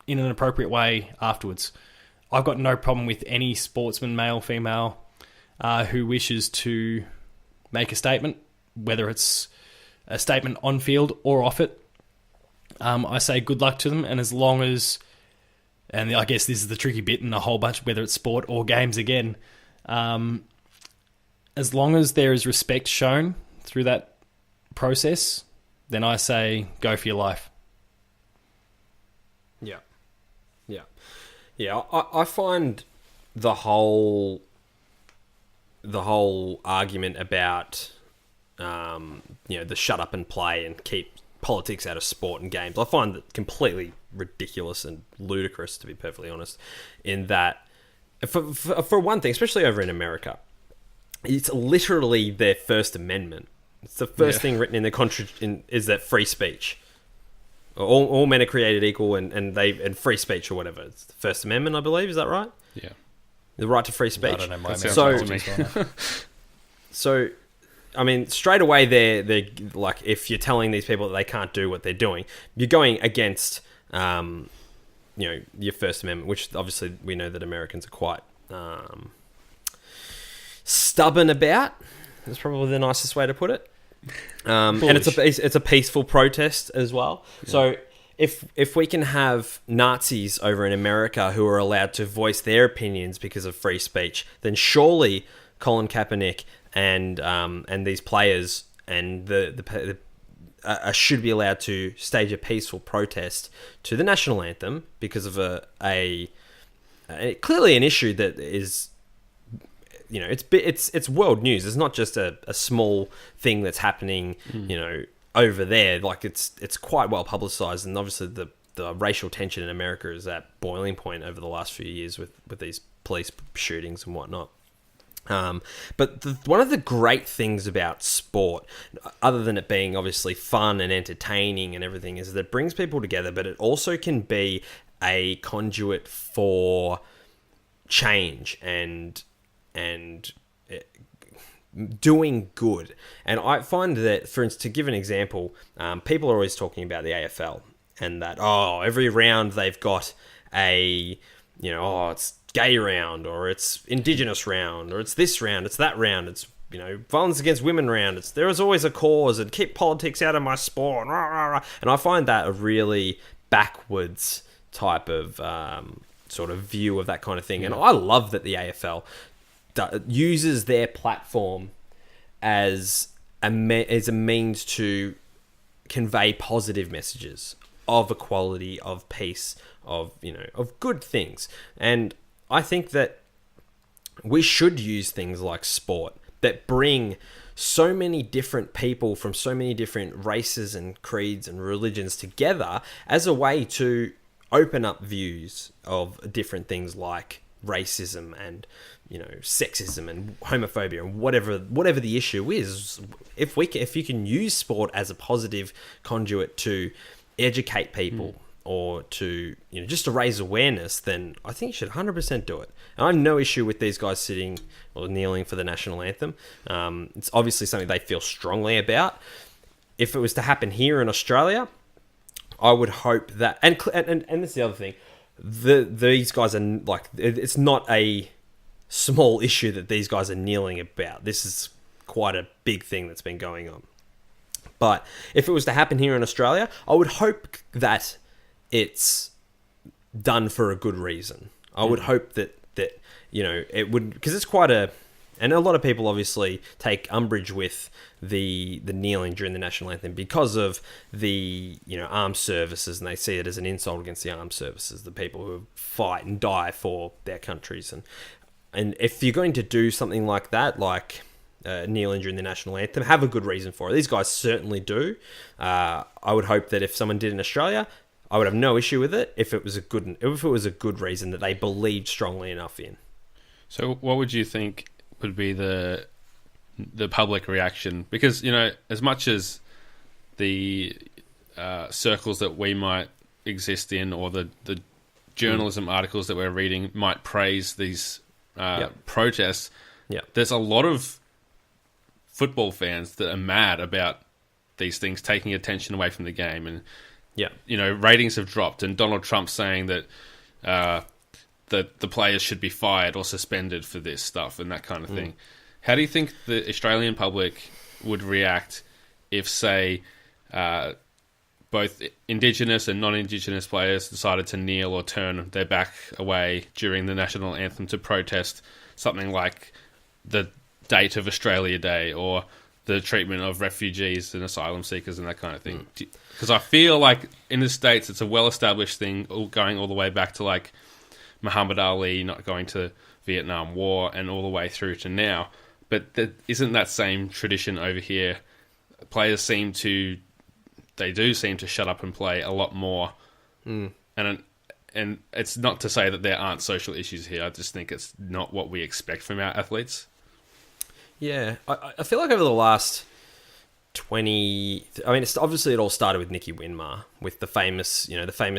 in an appropriate way afterwards. I've got no problem with any sportsman, male, female, who wishes to make a statement, whether it's a statement on field or off it. I say good luck to them, and as long as, and I guess this is the tricky bit in a whole bunch, whether it's sport or games again, as long as there is respect shown through that process, then I say go for your life. Yeah. I find the whole argument about the shut up and play and keep politics out of sport and games, I find that completely ridiculous and ludicrous, to be perfectly honest, in that for one thing, especially over in America, it's literally their First Amendment. It's the first thing written in the Constitution is that free speech. All men are created equal, and free speech or whatever. It's the First Amendment, I believe. Is that right? Yeah. The right to free speech. I don't know. So, I mean, straight away, they're like, if you're telling these people that they can't do what they're doing, you're going against, your First Amendment, which obviously we know that Americans are quite stubborn about. That's probably the nicest way to put it. And it's a peaceful protest as well. Yeah. So if we can have Nazis over in America who are allowed to voice their opinions because of free speech, then surely Colin Kaepernick and these players and should be allowed to stage a peaceful protest to the national anthem because of a clearly an issue that is, you know, it's world news. It's not just a small thing that's happening, you know, over there. Like it's quite well publicized, and obviously the racial tension in America is at boiling point over the last few years with these police shootings and whatnot. But one of the great things about sport, other than it being obviously fun and entertaining and everything, is that it brings people together, but it also can be a conduit for change and doing good. And I find that, for instance, to give an example, people are always talking about the AFL and that, every round they've got it's gay round, or it's Indigenous round, or it's this round, it's that round, it's, you know, violence against women round. There is always a cause, and keep politics out of my sport. And I find that a really backwards type of sort of view of that kind of thing. And I love that the AFL uses their platform as a means to convey positive messages of equality, of peace, of good things. And I think that we should use things like sport that bring so many different people from so many different races and creeds and religions together as a way to open up views of different things like racism and, you know, sexism and homophobia and whatever the issue is. If you can use sport as a positive conduit to educate people or to, you know, just to raise awareness, then I think you should 100% do it. And I have no issue with these guys sitting or kneeling for the national anthem. It's obviously something they feel strongly about. If it was to happen here in Australia, I would hope that, and this is the other thing, these guys are like, it's not a small issue that these guys are kneeling about. This is quite a big thing that's been going on. But if it was to happen here in Australia, I would hope that it's done for a good reason. I would hope that you know, it would, because it's quite and a lot of people obviously take umbrage with the kneeling during the national anthem because of the, you know, armed services, and they see it as an insult against the armed services, the people who fight and die for their countries. And if you're going to do something like that, like kneeling during the national anthem, have a good reason for it. These guys certainly do. I would hope that if someone did in Australia, I would have no issue with it if it was a good reason that they believed strongly enough in. So what would you think would be the public reaction? Because, you know, as much as the circles that we might exist in, or the journalism articles that we're reading might praise these protests, there's a lot of football fans that are mad about these things taking attention away from the game. And, you know, ratings have dropped, and Donald Trump saying that the players should be fired or suspended for this stuff and that kind of thing. How do you think the Australian public would react if, say, both Indigenous and non-Indigenous players decided to kneel or turn their back away during the national anthem to protest something like the date of Australia Day or the treatment of refugees and asylum seekers and that kind of thing? Because I feel like in the States it's a well-established thing going all the way back to, like, Muhammad Ali not going to Vietnam War and all the way through to now. But isn't that same tradition over here? Players do seem to shut up and play a lot more. And it's not to say that there aren't social issues here. I just think it's not what we expect from our athletes. Yeah, I feel like over the last 20... I mean, it all started with Nicky Winmar, with the famous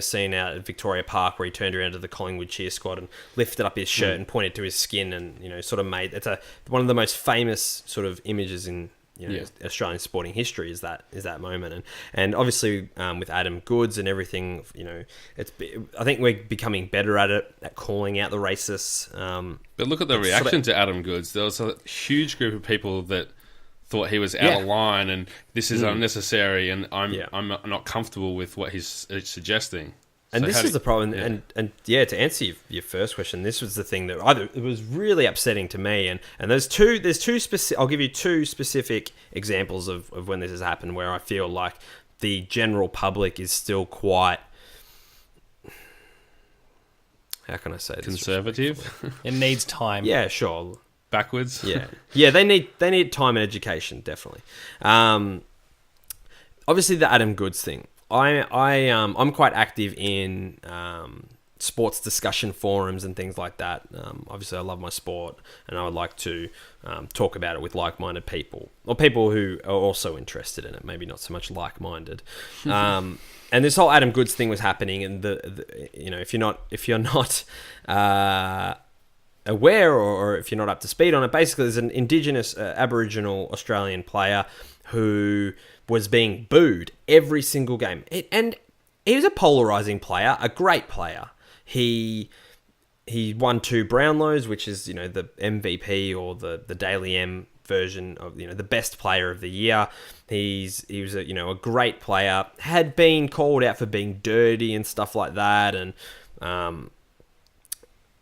scene out at Victoria Park where he turned around to the Collingwood cheer squad and lifted up his shirt and pointed to his skin, and, you know, sort of made... It's one of the most famous sort of images in, you know, Australian sporting history is that moment. And obviously with Adam Goodes and everything, you know, I think we're becoming better at it, at calling out the racists. But look at the reaction to Adam Goodes. There was a huge group of people that thought he was out of line and this is unnecessary and I'm Yeah. I'm not comfortable with what he's suggesting. And So this how is do the problem. And to answer your first question, this was the thing that it was really upsetting to me. And there's two specific. I'll give you two specific examples of when this has happened where I feel like the general public is still quite. How can I say this? conservative, It needs time. Yeah, sure. backwards. Yeah. They need time and education, definitely. Obviously, the Adam Goods thing. I'm quite active in sports discussion forums and things like that. Obviously, I love my sport, and I would like to talk about it with like-minded people or people who are also interested in it. Maybe not so much like-minded. And this whole Adam Goods thing was happening, and if you're not aware or if you're not up to speed on it, basically there's an Indigenous Aboriginal Australian player who was being booed every single game. And he was a polarizing player, a great player. He won 2 Brownlows, which is, the MVP or the Daily M version of, the best player of the year. He was a great player, had been called out for being dirty and stuff like that.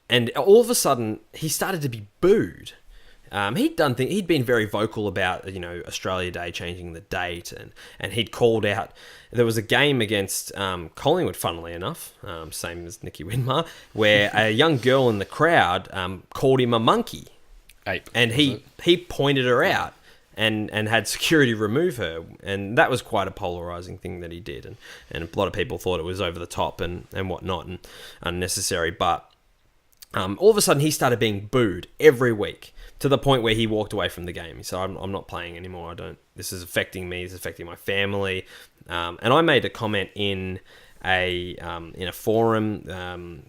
And all of a sudden he started to be booed. He'd been very vocal about, Australia Day, changing the date, and he'd called out. There was a game against Collingwood, funnily enough, same as Nicky Winmar, where a young girl in the crowd called him a monkey, Ape, and he pointed her out and had security remove her, and that was quite a polarizing thing that he did, and a lot of people thought it was over the top and whatnot and unnecessary, but all of a sudden he started being booed every week. To the point where he walked away from the game. He said, I'm not playing anymore. This is affecting me. This is affecting my family. And I made a comment in a forum,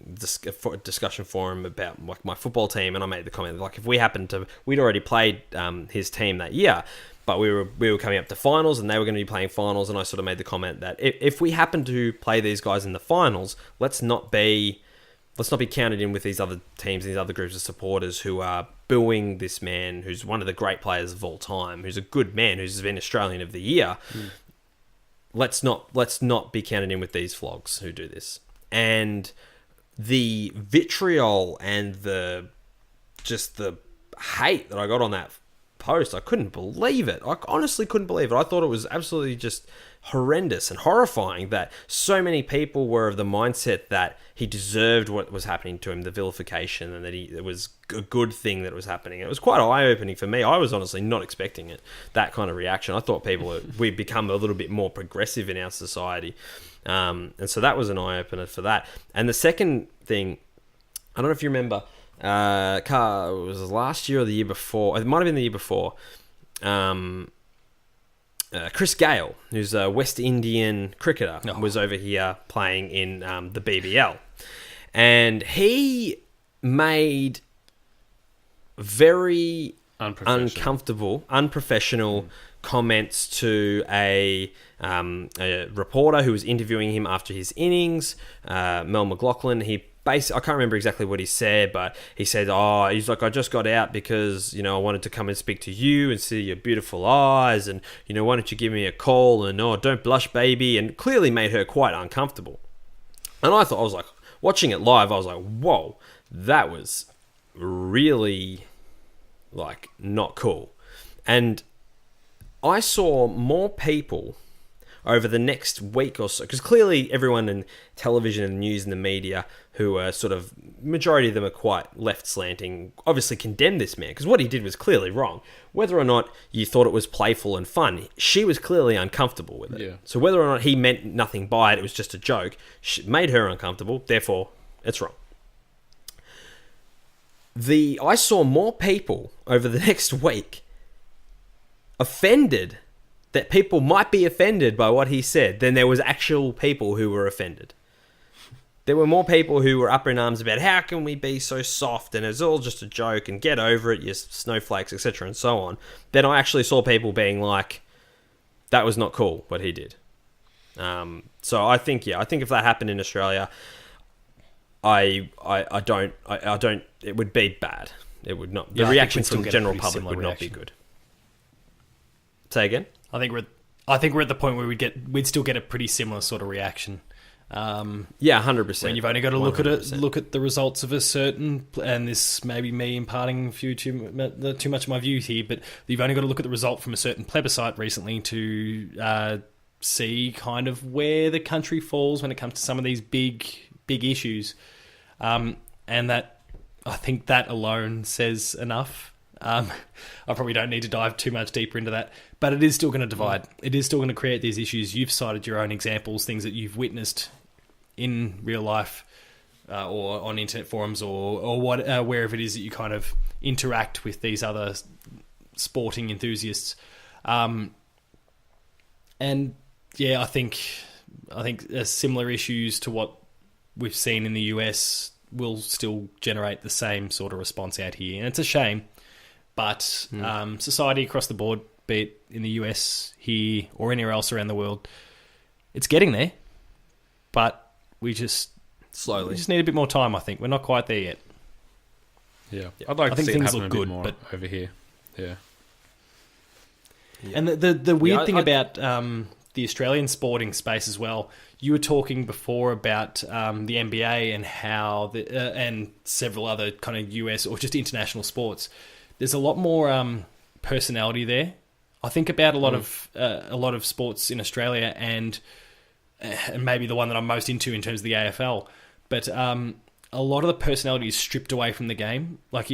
discussion forum about like my football team. And I made the comment, like, if we'd already played his team that year, but we were coming up to finals and they were going to be playing finals. And I sort of made the comment that if we happen to play these guys in the finals, let's not be counted in with these other teams, these other groups of supporters who are booing this man who's one of the great players of all time, who's a good man, who's been Australian of the Year. Let's not be counted in with these flogs who do this. And the vitriol and the hate that I got on that post, I couldn't believe it. I honestly couldn't believe it. I thought it was absolutely just horrendous and horrifying that so many people were of the mindset that he deserved what was happening to him, the vilification, and that it was a good thing that was happening. It was quite eye-opening for me. I was honestly not expecting that kind of reaction. I thought we'd become a little bit more progressive in our society. And so that was an eye-opener for that. And the second thing, I don't know if you remember, it was last year or the year before. It might have been the year before. Chris Gale, who's a West Indian cricketer, was over here playing in the BBL. And he made very uncomfortable, unprofessional comments to a reporter who was interviewing him after his innings, Mel McLaughlin. I can't remember exactly what he said, but he said, he's like, I just got out because, I wanted to come and speak to you and see your beautiful eyes and, why don't you give me a call and, don't blush, baby, and clearly made her quite uncomfortable. And I was like, watching it live, I was like, whoa, that was really, like, not cool. And I saw more people over the next week or so, because clearly everyone in television and news and the media who are sort of, majority of them are quite left slanting, obviously condemned this man, because what he did was clearly wrong. Whether or not you thought it was playful and fun, she was clearly uncomfortable with it. Yeah. So whether or not he meant nothing by it was just a joke, made her uncomfortable, therefore it's wrong. I saw more people over the next week offended that people might be offended by what he said than there was actual people who were offended. There were more people who were up in arms about how can we be so soft and it's all just a joke and get over it, you snowflakes, etc. and so on. Then I actually saw people being like, that was not cool what he did. So I think if that happened in Australia, I don't. It would be bad. It would not. The reaction from the general public would not be good. Say again? I think we're at the point where we'd still get a pretty similar sort of reaction. Yeah, 100%. When you've only got to look 100%. look at the results of a certain, and this may be me imparting too much of my view here, but you've only got to look at the result from a certain plebiscite recently to see kind of where the country falls when it comes to some of these big issues, and that I think that alone says enough. I probably don't need to dive too much deeper into that, but it is still going to divide. It is still going to create these issues. You've cited your own examples, things that you've witnessed in real life, or on internet forums, or what, wherever it is that you kind of interact with these other sporting enthusiasts. And yeah, I think similar issues to what we've seen in the US will still generate the same sort of response out here, and it's a shame. But society across the board, be it in the US, here, or anywhere else around the world, it's getting there. But we just need a bit more time, I think. We're not quite there yet. Yeah. I'd like to see it happen a bit more over here. Yeah. And the weird thing about the Australian sporting space as well, you were talking before about the NBA and how and several other kind of US or just international sports. There's a lot more personality there. I think about a lot of sports in Australia, and maybe the one that I'm most into in terms of the AFL. But a lot of the personality is stripped away from the game. Like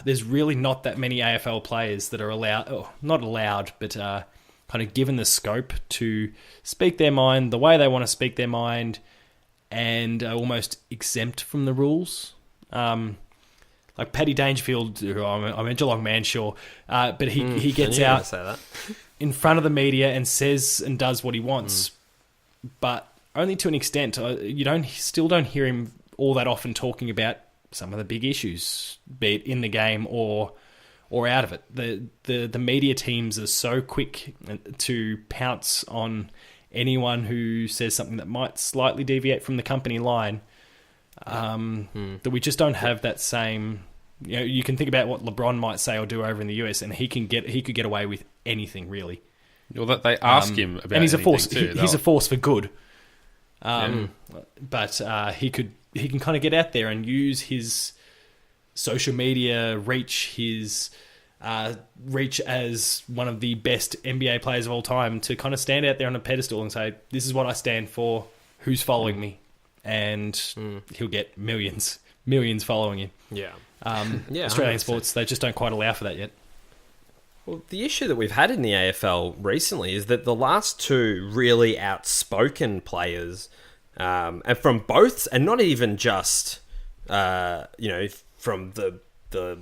there's really not that many AFL players that are not allowed, but kind of given the scope to speak their mind the way they want to speak their mind, and almost exempt from the rules. Like Paddy Dangerfield, who I'm a Geelong man, sure, but he gets out in front of the media and says and does what he wants, but only to an extent. You still don't hear him all that often talking about some of the big issues, be it in the game or out of it. The media teams are so quick to pounce on anyone who says something that might slightly deviate from the company line. That we just don't have that same. You can think about what LeBron might say or do over in the US, and he could get away with anything really. Well, that they ask him about, and he's a force. Too, he's a force for good. But he can kind of get out there and use his social media reach, his reach as one of the best NBA players of all time, to kind of stand out there on a pedestal and say, "This is what I stand for. Who's following me?" And he'll get millions following him. Yeah. Australian sports, they just don't quite allow for that yet. Well, the issue that we've had in the AFL recently is that the last two really outspoken players, and from both, and not even just, from the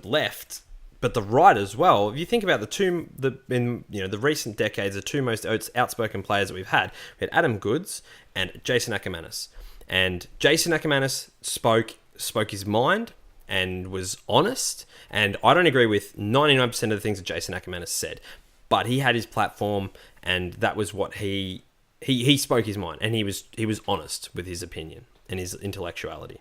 left, but the right as well. If you think about the recent decades, the two most outspoken players that we've had Adam Goodes and Jason Ackermanis. And Jason Ackermanis spoke his mind and was honest. And I don't agree with 99% of the things that Jason Ackermanis said, but he had his platform, and that was what he spoke his mind, and he was honest with his opinion and his intellectuality.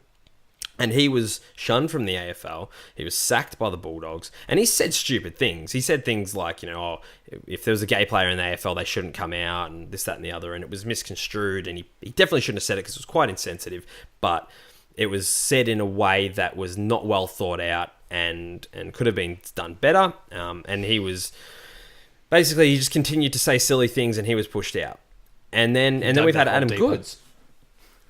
And he was shunned from the AFL. He was sacked by the Bulldogs. And he said stupid things. He said things like, if there was a gay player in the AFL, they shouldn't come out, and this, that, and the other. And it was misconstrued. And he definitely shouldn't have said it because it was quite insensitive. But it was said in a way that was not well thought out and could have been done better. And he was... Basically, he just continued to say silly things, and he was pushed out. And then we've had Adam Goodes.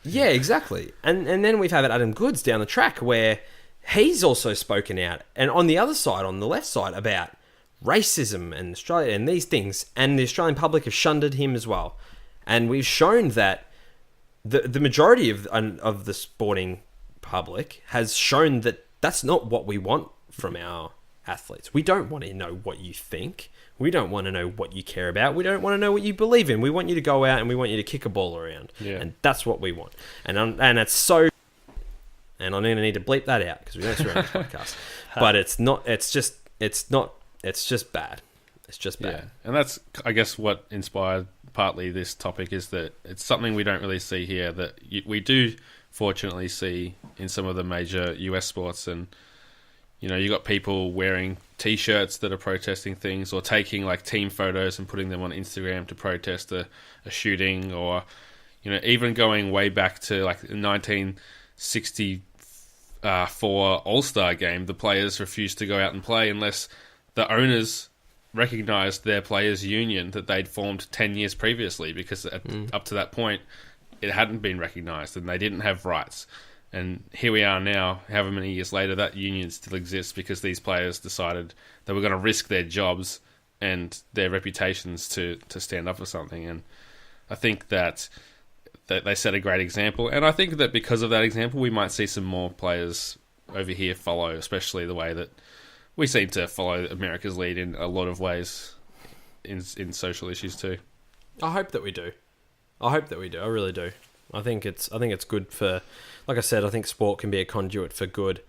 Yeah, exactly. And then we've had Adam Goodes down the track where he's also spoken out. And on the other side, on the left side, about racism and Australia and these things. And the Australian public have shunned him as well. And we've shown that the majority of the sporting public has shown that that's not what we want from our athletes. We don't want to know what you think. We don't want to know what you care about. We don't want to know what you believe in. We want you to go out and we want you to kick a ball around. Yeah. And that's what we want. And it's so... And I'm going to need to bleep that out because we don't swear on this podcast. But it's not... It's just bad. It's just bad. Yeah. And that's, I guess, what inspired partly this topic, is that it's something we don't really see here that we do fortunately see in some of the major US sports. And, You got people wearing T-shirts that are protesting things, or taking like team photos and putting them on Instagram to protest a shooting, or even going way back to like the 1964 All-Star game. The players refused to go out and play unless the owners recognised their players' union that they'd formed 10 years previously, because up to that point it hadn't been recognised and they didn't have rights. And here we are now, however many years later, that union still exists because these players decided they were going to risk their jobs and their reputations to stand up for something. And I think that they set a great example. And I think that because of that example, we might see some more players over here follow, especially the way that we seem to follow America's lead in a lot of ways in social issues too. I hope that we do. I really do. I think it's good for, like I said, I think sport can be a conduit for good,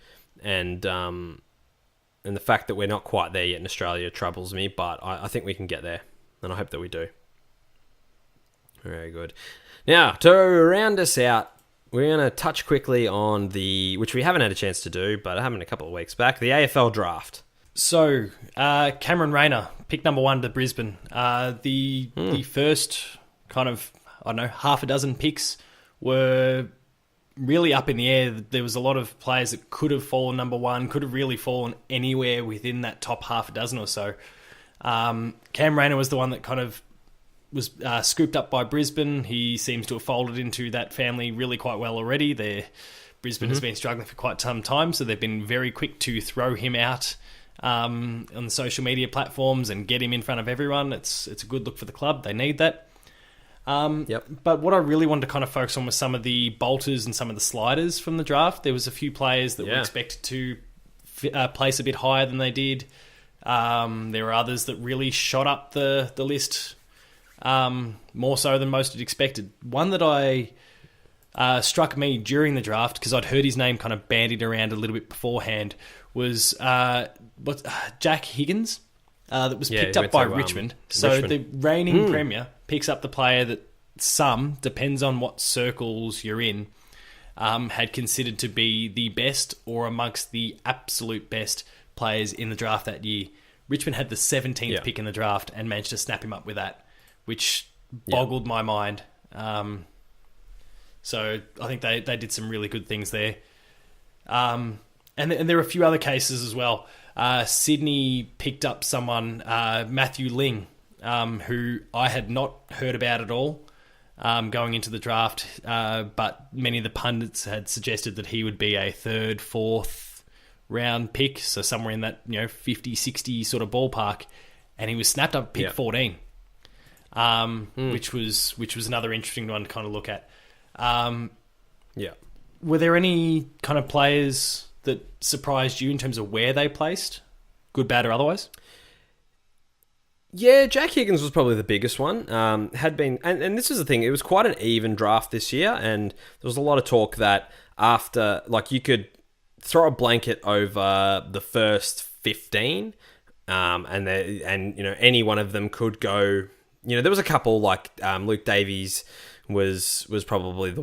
and the fact that we're not quite there yet in Australia troubles me, but I think we can get there, and I hope that we do. Very good. Now, to round us out, we're going to touch quickly on which we haven't had a chance to do, but happened a couple of weeks back, the AFL Draft. So, Cameron Rayner, pick number 1 to Brisbane. The first kind of, half a dozen picks were really up in the air. There was a lot of players that could have fallen number 1, could have really fallen anywhere within that top half a dozen or so. Cam Rayner was the one that kind of was scooped up by Brisbane. He seems to have folded into that family really quite well already. Brisbane has been struggling for quite some time, so they've been very quick to throw him out on the social media platforms and get him in front of everyone. It's a good look for the club. They need that. But what I really wanted to kind of focus on was some of the bolters and some of the sliders from the draft. There was a few players that were expected to place a bit higher than they did. There were others that really shot up the list more so than most had expected. One that struck me during the draft, because I'd heard his name kind of bandied around a little bit beforehand, was Jack Higgins. That was picked up by Richmond. So the reigning Premier picks up the player that some, depends on what circles you're in, had considered to be the best or amongst the absolute best players in the draft that year. Richmond had the 17th pick in the draft and managed to snap him up with that, which boggled my mind. So I think they did some really good things there. And there are a few other cases as well. Sydney picked up someone, Matthew Ling, who I had not heard about at all going into the draft, but many of the pundits had suggested that he would be a 3rd, 4th round pick, so somewhere in that 50, 60 sort of ballpark, and he was snapped up at pick 14, which was another interesting one to kind of look at. Were there any kind of players that surprised you in terms of where they placed, good, bad, or otherwise? Yeah, Jack Higgins was probably the biggest one. Had been, and this is the thing, it was quite an even draft this year, and there was a lot of talk that after, like, you could throw a blanket over the first 15, and any one of them could go. There was a couple like Luke Davies was probably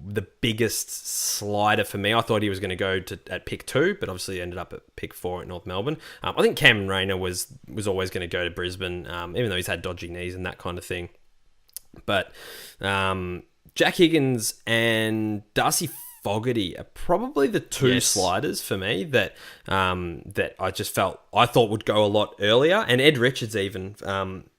the biggest slider for me. I thought he was going to go at pick 2, but obviously ended up at pick 4 at North Melbourne. I think Cameron Rayner was always going to go to Brisbane, even though he's had dodgy knees and that kind of thing. But Jack Higgins and Darcy Fogarty are probably the two sliders for me that I thought would go a lot earlier, and Ed Richards even,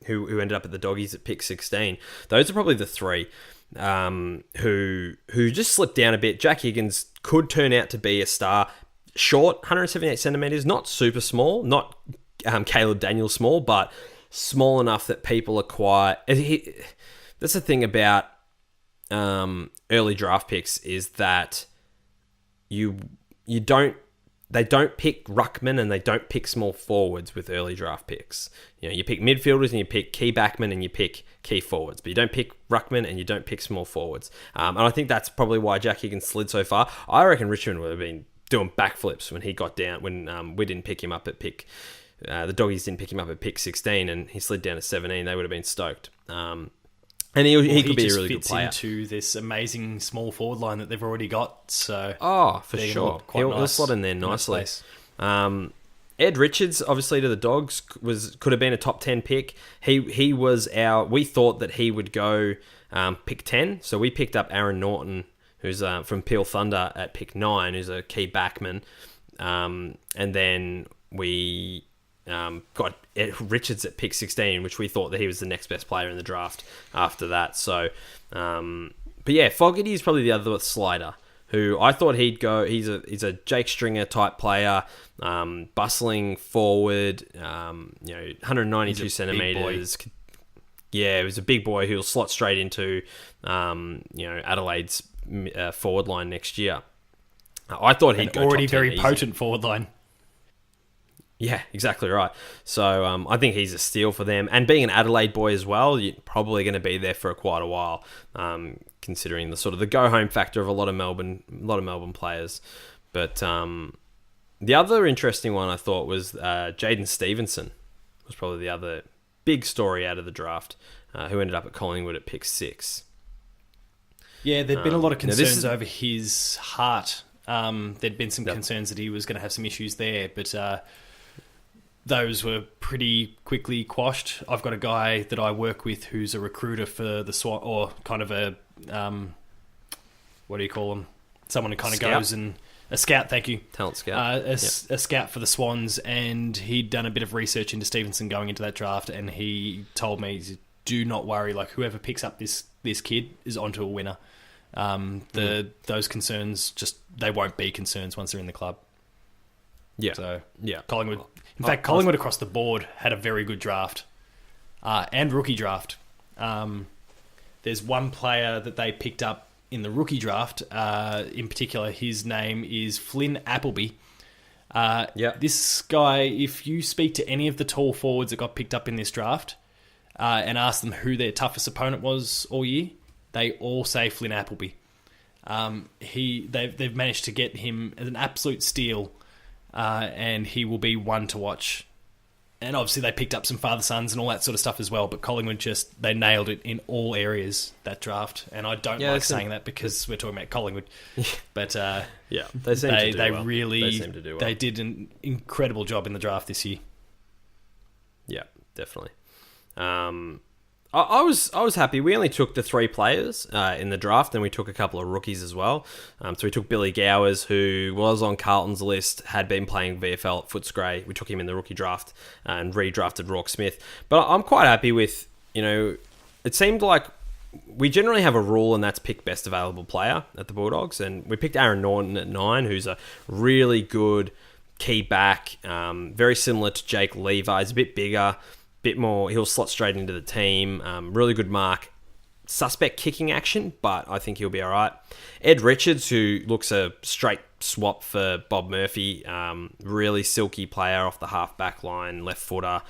who ended up at the Doggies at pick 16. Those are probably the three who just slipped down a bit. Jack Higgins could turn out to be a star. Short, 178 centimetres, not super small, not Caleb Daniels small, but small enough that people are quite... That's the thing about early draft picks, is that they don't pick ruckman and they don't pick small forwards with early draft picks. You pick midfielders and you pick key backmen and you pick key forwards, but you don't pick ruckman and you don't pick small forwards. And I think that's probably why Jack Higgins slid so far. I reckon Richmond would have been doing backflips when he got down, when we didn't pick him up at pick... the Doggies didn't pick him up at pick 16 and he slid down to 17. They would have been stoked. And he could be a really good player. He fits into this amazing small forward line that they've already got. So for sure. He'll slot in there nicely. Ed Richards, obviously to the Dogs, could have been a top 10 pick. We thought that he would go pick 10, so we picked up Aaron Norton, who's from Peel Thunder, at pick 9, who's a key backman, and then we got Ed Richards at pick 16, which we thought that he was the next best player in the draft after that. So, but yeah, Fogarty is probably the other slider, who I thought he'd go. He's a Jake Stringer type player, bustling forward, 192 centimeters. Yeah, he was a big boy who'll slot straight into, Adelaide's forward line next year. I thought he'd go already top 10 very easy. potent forward line. Yeah, exactly right. So I think he's a steal for them. And being an Adelaide boy as well, you're probably going to be there for quite a while, considering the sort of the go-home factor of a lot of Melbourne players. But the other interesting one I thought was Jaden Stevenson was probably the other big story out of the draft, who ended up at Collingwood at pick 6. Yeah, there'd been a lot of concerns now over his heart. There'd been some concerns that he was going to have some issues there, but those were pretty quickly quashed. I've got a guy that I work with who's a recruiter for the Swan, or kind of a, what do you call them? Someone who kind of goes and... A scout, thank you. Talent scout. A scout for the Swans, and he'd done a bit of research into Stevenson going into that draft, and he told me, do not worry, like whoever picks up this kid is onto a winner. Those concerns, they won't be concerns once they're in the club. Yeah. So, yeah. Collingwood... In fact, Collingwood across the board had a very good draft and rookie draft. There's one player that they picked up in the rookie draft. In particular, his name is Flynn Appleby. This guy, if you speak to any of the tall forwards that got picked up in this draft and ask them who their toughest opponent was all year, they all say Flynn Appleby. They've managed to get him as an absolute steal. And he will be one to watch. And obviously they picked up some father-sons and all that sort of stuff as well, but Collingwood they nailed it in all areas, that draft. And I don't like saying that because we're talking about Collingwood. But they seem to do well. They did an incredible job in the draft this year. Yeah, definitely. I was happy. We only took the 3 players in the draft, and we took a couple of rookies as well. So we took Billy Gowers, who was on Carlton's list, had been playing VFL at Footscray. We took him in the rookie draft and redrafted Rock Smith. But I'm quite happy with, it seemed like we generally have a rule, and that's pick best available player at the Bulldogs. And we picked Aaron Norton at 9, who's a really good key back, very similar to Jake Levi. He's a bit bigger. Bit more, he'll slot straight into the team. Really good mark. Suspect kicking action, but I think he'll be all right. Ed Richards, who looks a straight swap for Bob Murphy. Really silky player off the half back line, left footer,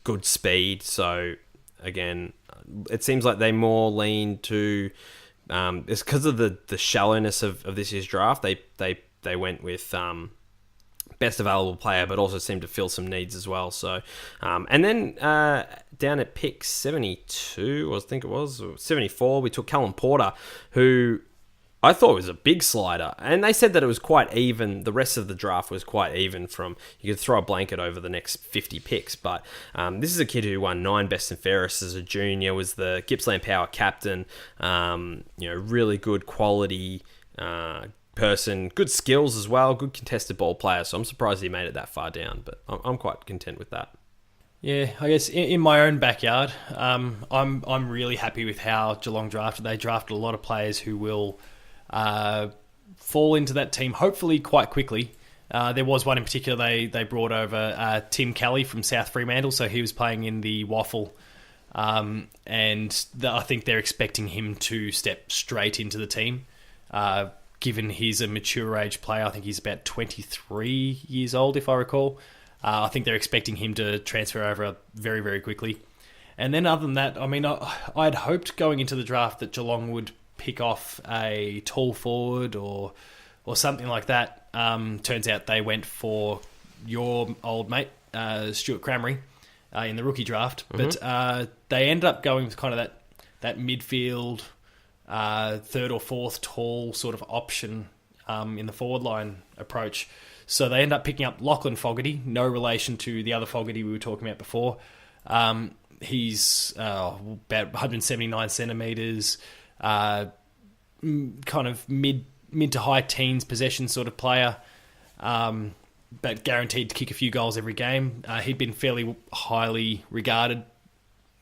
good speed. So again, it seems like they more lean to. It's because of the shallowness of this year's draft. They went with. Best available player, but also seemed to fill some needs as well. So, and then down at pick 72, or I think it was, or 74, we took Callum Porter, who I thought was a big slider. And they said that it was quite even. The rest of the draft was quite even from, you could throw a blanket over the next 50 picks. But this is a kid who won 9 best and fairest as a junior, was the Gippsland Power captain, really good quality person, good skills as well, good contested ball player. So I'm surprised he made it that far down, but I'm quite content with that. Yeah, I guess in my own backyard, I'm really happy with how Geelong drafted. They drafted a lot of players who will fall into that team hopefully quite quickly. There was one in particular they brought over Tim Kelly from South Fremantle, so he was playing in the Waffle, and I think they're expecting him to step straight into the team. Given he's a mature age player, I think he's about 23 years old, if I recall. I think they're expecting him to transfer over very, very quickly. And then other than that, I mean, I'd hoped going into the draft that Geelong would pick off a tall forward or something like that. Turns out they went for your old mate, Stuart Crameri, in the rookie draft. Mm-hmm. But they ended up going with kind of that midfield, third or fourth tall sort of option in the forward line approach. So they end up picking up Lachlan Fogarty, no relation to the other Fogarty we were talking about before. He's about 179 centimetres, kind of mid to high teens possession sort of player, but guaranteed to kick a few goals every game. He'd been fairly highly regarded,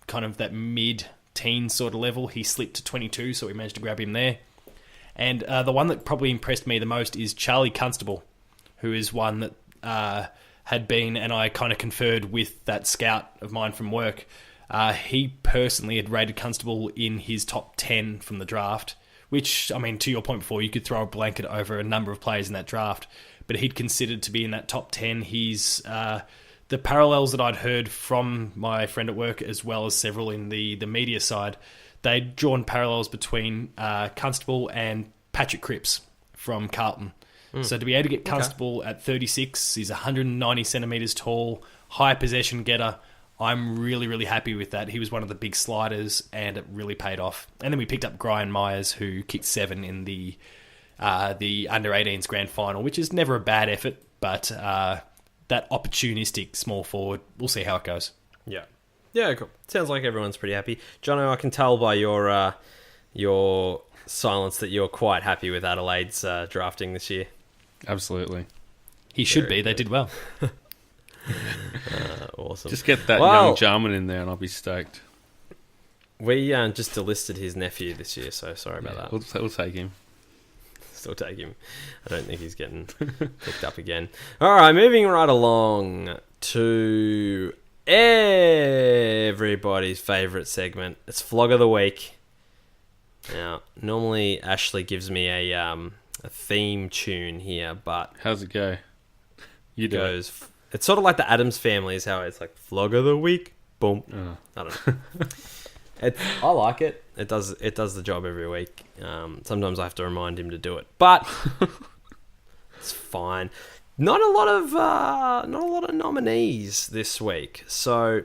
kind of that mid-teen sort of level. He slipped to 22, so we managed to grab him there. And the one that probably impressed me the most is Charlie Constable, who is one that had been, and I kind of conferred with that scout of mine from work. He personally had rated Constable in his top 10 from the draft, which, I mean, to your point before, you could throw a blanket over a number of players in that draft, but he'd considered to be in that top 10. He's the parallels that I'd heard from my friend at work, as well as several in the media side, they'd drawn parallels between Constable and Patrick Cripps from Carlton. So to be able to get Constable at 36, he's 190 centimetres tall, high possession getter. I'm really, really happy with that. He was one of the big sliders, and it really paid off. And then we picked up Brian Myers, who kicked 7 in the under-18s grand final, which is never a bad effort, but that opportunistic small forward, we'll see how it goes. Yeah. Yeah, cool. Sounds like everyone's pretty happy. Jono, I can tell by your silence that you're quite happy with Adelaide's drafting this year. Absolutely. He should be. They did well. Awesome. Just get that young Jarman in there and I'll be stoked. We just delisted his nephew this year, so sorry about that. We'll take him. Still take him. I don't think he's getting picked up again. All right, moving right along to everybody's favourite segment. It's Flog of the Week. Now, normally Ashley gives me a theme tune here, but how's it go? You do it. It's sort of like the Addams Family is how it's like Flog of the Week. Boom. I don't know. I like it. It does the job every week. Sometimes I have to remind him to do it, but it's fine. Not a lot of nominees this week. So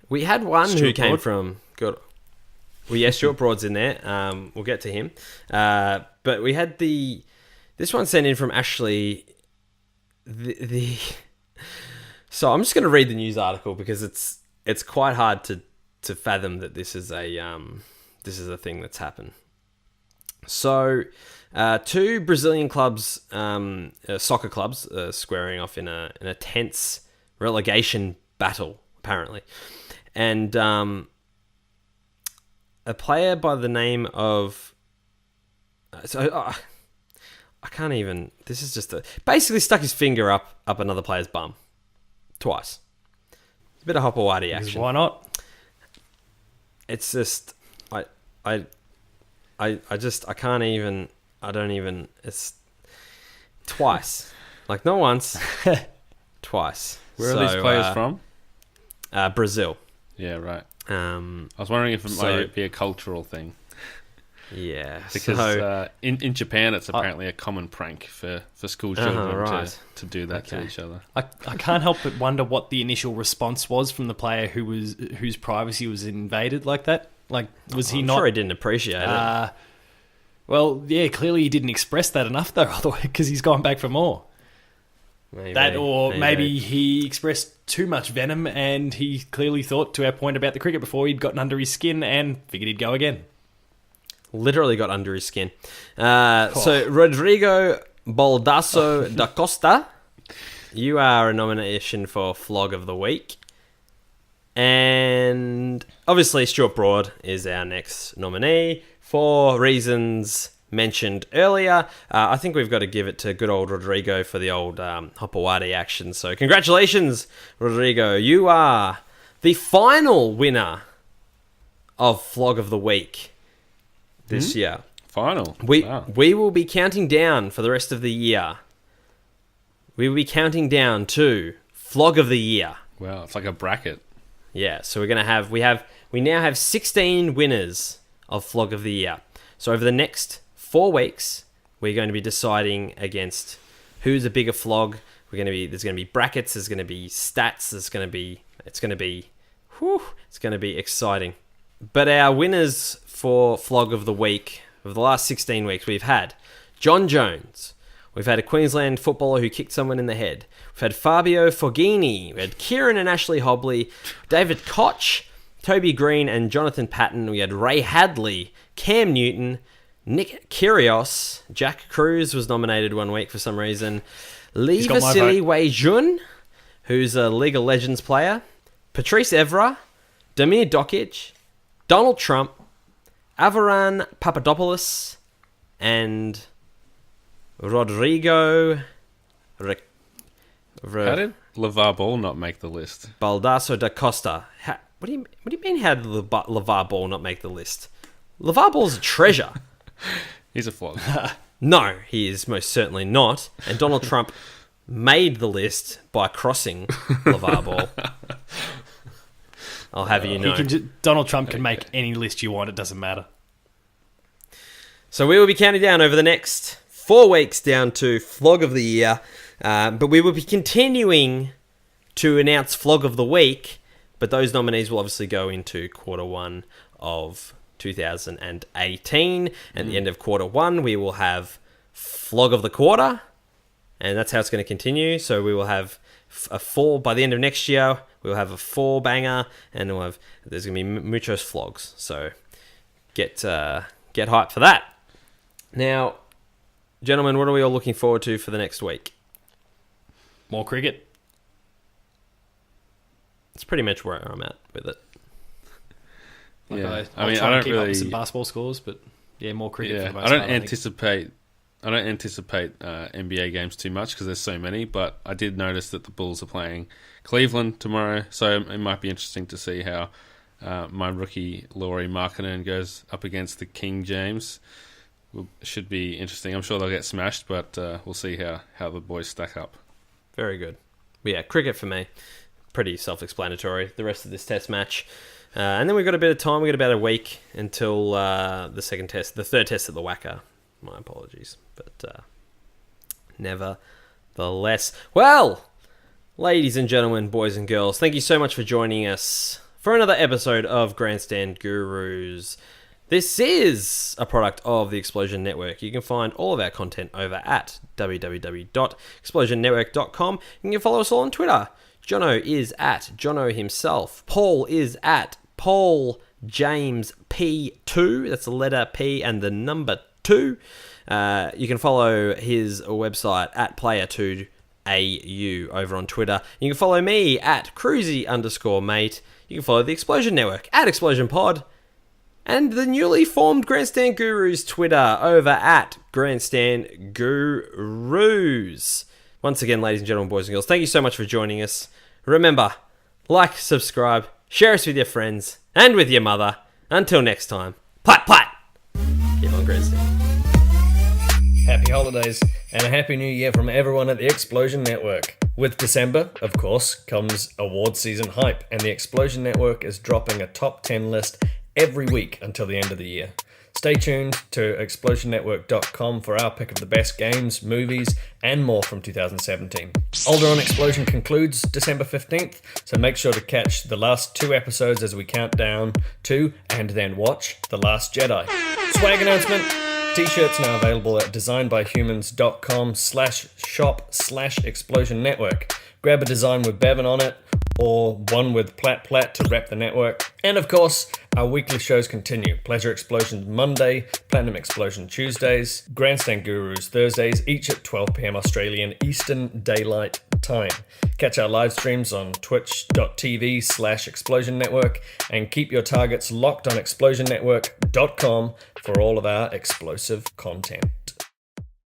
we had one who came from good. Well, yeah, Stuart Broad's in there. We'll get to him. But we had this one sent in from Ashley. So I'm just going to read the news article because it's quite hard to fathom that this is a thing that's happened. So, 2 Brazilian clubs, soccer clubs, squaring off in a tense relegation battle, apparently, and a player by the name of I can't even. This is just basically stuck his finger up another player's bum twice. It's a bit of Hopewadi action. Why not? It's just I can't even. I don't even. It's twice, like not once, twice. Where are these players from? Brazil. Yeah, right. I was wondering if it might be a cultural thing. Yeah, because in Japan it's apparently a common prank for school children to do that to each other. I can't help but wonder what the initial response was from the player whose privacy was invaded like that. Like, was he not? Sure, he didn't appreciate it. Well, yeah, clearly he didn't express that enough though, otherwise because he's gone back for more. Maybe he expressed too much venom, and he clearly thought, to our point about the cricket before, he'd gotten under his skin and figured he'd go again. Literally got under his skin. So, Rodrigo Baldasso da Costa, you are a nomination for Flog of the Week. And obviously, Stuart Broad is our next nominee for reasons mentioned earlier. I think we've got to give it to good old Rodrigo for the old Hopewadi action. So, congratulations, Rodrigo. You are the final winner of Flog of the Week this year. Final. We will be counting down for the rest of the year. We will be counting down to Flog of the Year. Wow, it's like a bracket. Yeah, so we're gonna have we now have 16 winners of Flog of the Year. So over the next 4 weeks, we're going to be deciding against who's a bigger flog. There's gonna be brackets. There's gonna be stats. It's gonna be exciting. But our winners for Flog of the Week of the last 16 weeks, we've had John Jones, We've had a Queensland footballer who kicked someone in the head. We've had Fabio Fognini. We had Kieran and Ashley Hobley, David Koch, Toby Green and Jonathan Patton. We had Ray Hadley, Cam Newton, Nick Kyrgios. Jack Kruse was nominated one week for some reason. Lee Vasily Wei-Jun, who's a League of Legends player. Patrice Evra, Damir Dokic, Donald Trump, Avaran Papadopoulos, and Rodrigo... How did LeVar Ball not make the list? Baldasso da Costa. What do you mean how did LeVar Ball not make the list? LeVar Ball's a treasure. He's a flog. No, he is most certainly not. And Donald Trump made the list by crossing LeVar Ball. I'll have you know. Donald Trump can make any list you want. It doesn't matter. So we will be counting down over the next 4 weeks down to Flog of the Year. But we will be continuing to announce Flog of the Week. But those nominees will obviously go into quarter 1 of 2018. At the end of quarter 1, we will have Flog of the Quarter. And that's how it's going to continue. So we will have a 4 by the end of next year. We'll have a 4-banger, and there's going to be muchos flogs. So get hyped for that. Now, gentlemen, what are we all looking forward to for the next week? More cricket. It's pretty much where I'm at with it. Yeah, I'll try to keep up with some basketball scores, but yeah, more cricket. Yeah, for the most I don't part, anticipate NBA games too much because there's so many. But I did notice that the Bulls are playing Cleveland tomorrow, so it might be interesting to see how my rookie Lauri Markkanen goes up against the King James. Should be interesting. I'm sure they'll get smashed, but we'll see how the boys stack up. Very good. But yeah, cricket for me, pretty self-explanatory. The rest of this test match. And then we've got a bit of time. We've got about a week until the third test at the Wacker. My apologies. But nevertheless. Well, ladies and gentlemen, boys and girls, thank you so much for joining us for another episode of Grandstand Gurus. This is a product of the Explosion Network. You can find all of our content over at www.explosionnetwork.com. You can follow us all on Twitter. Jono is at Jono himself. Paul is at Paul James P2. That's the letter P and the number 2. You can follow his website at player2au over on Twitter. You can follow me at Kruse_mate. You can follow the Explosion Network at Explosion Pod. And the newly formed Grandstand Gurus Twitter over at Grandstand Gurus. Once again, ladies and gentlemen, boys and girls, thank you so much for joining us. Remember, like, subscribe, share us with your friends and with your mother. Until next time, plat plat. Keep on Grandstand. Happy holidays and a happy new year from everyone at the Explosion Network. With December, of course, comes award season hype, and the Explosion Network is dropping a top 10 list every week until the end of the year. Stay tuned to explosionnetwork.com for our pick of the best games, movies, and more from 2017. Alderaan Explosion concludes December 15th, so make sure to catch the last 2 episodes as we count down to and then watch The Last Jedi. Swag announcement. T-shirts now available at designbyhumans.com/shop/Explosion Network. Grab a design with Bevan on it, or one with Plat Plat to rep the network. And of course, our weekly shows continue. Pleasure Explosions Monday, Platinum Explosion Tuesdays, Grandstand Gurus Thursdays, each at 12 PM Australian Eastern Daylight Time. Catch our live streams on twitch.tv/Explosion Network, and keep your targets locked on explosionnetwork.com for all of our explosive content.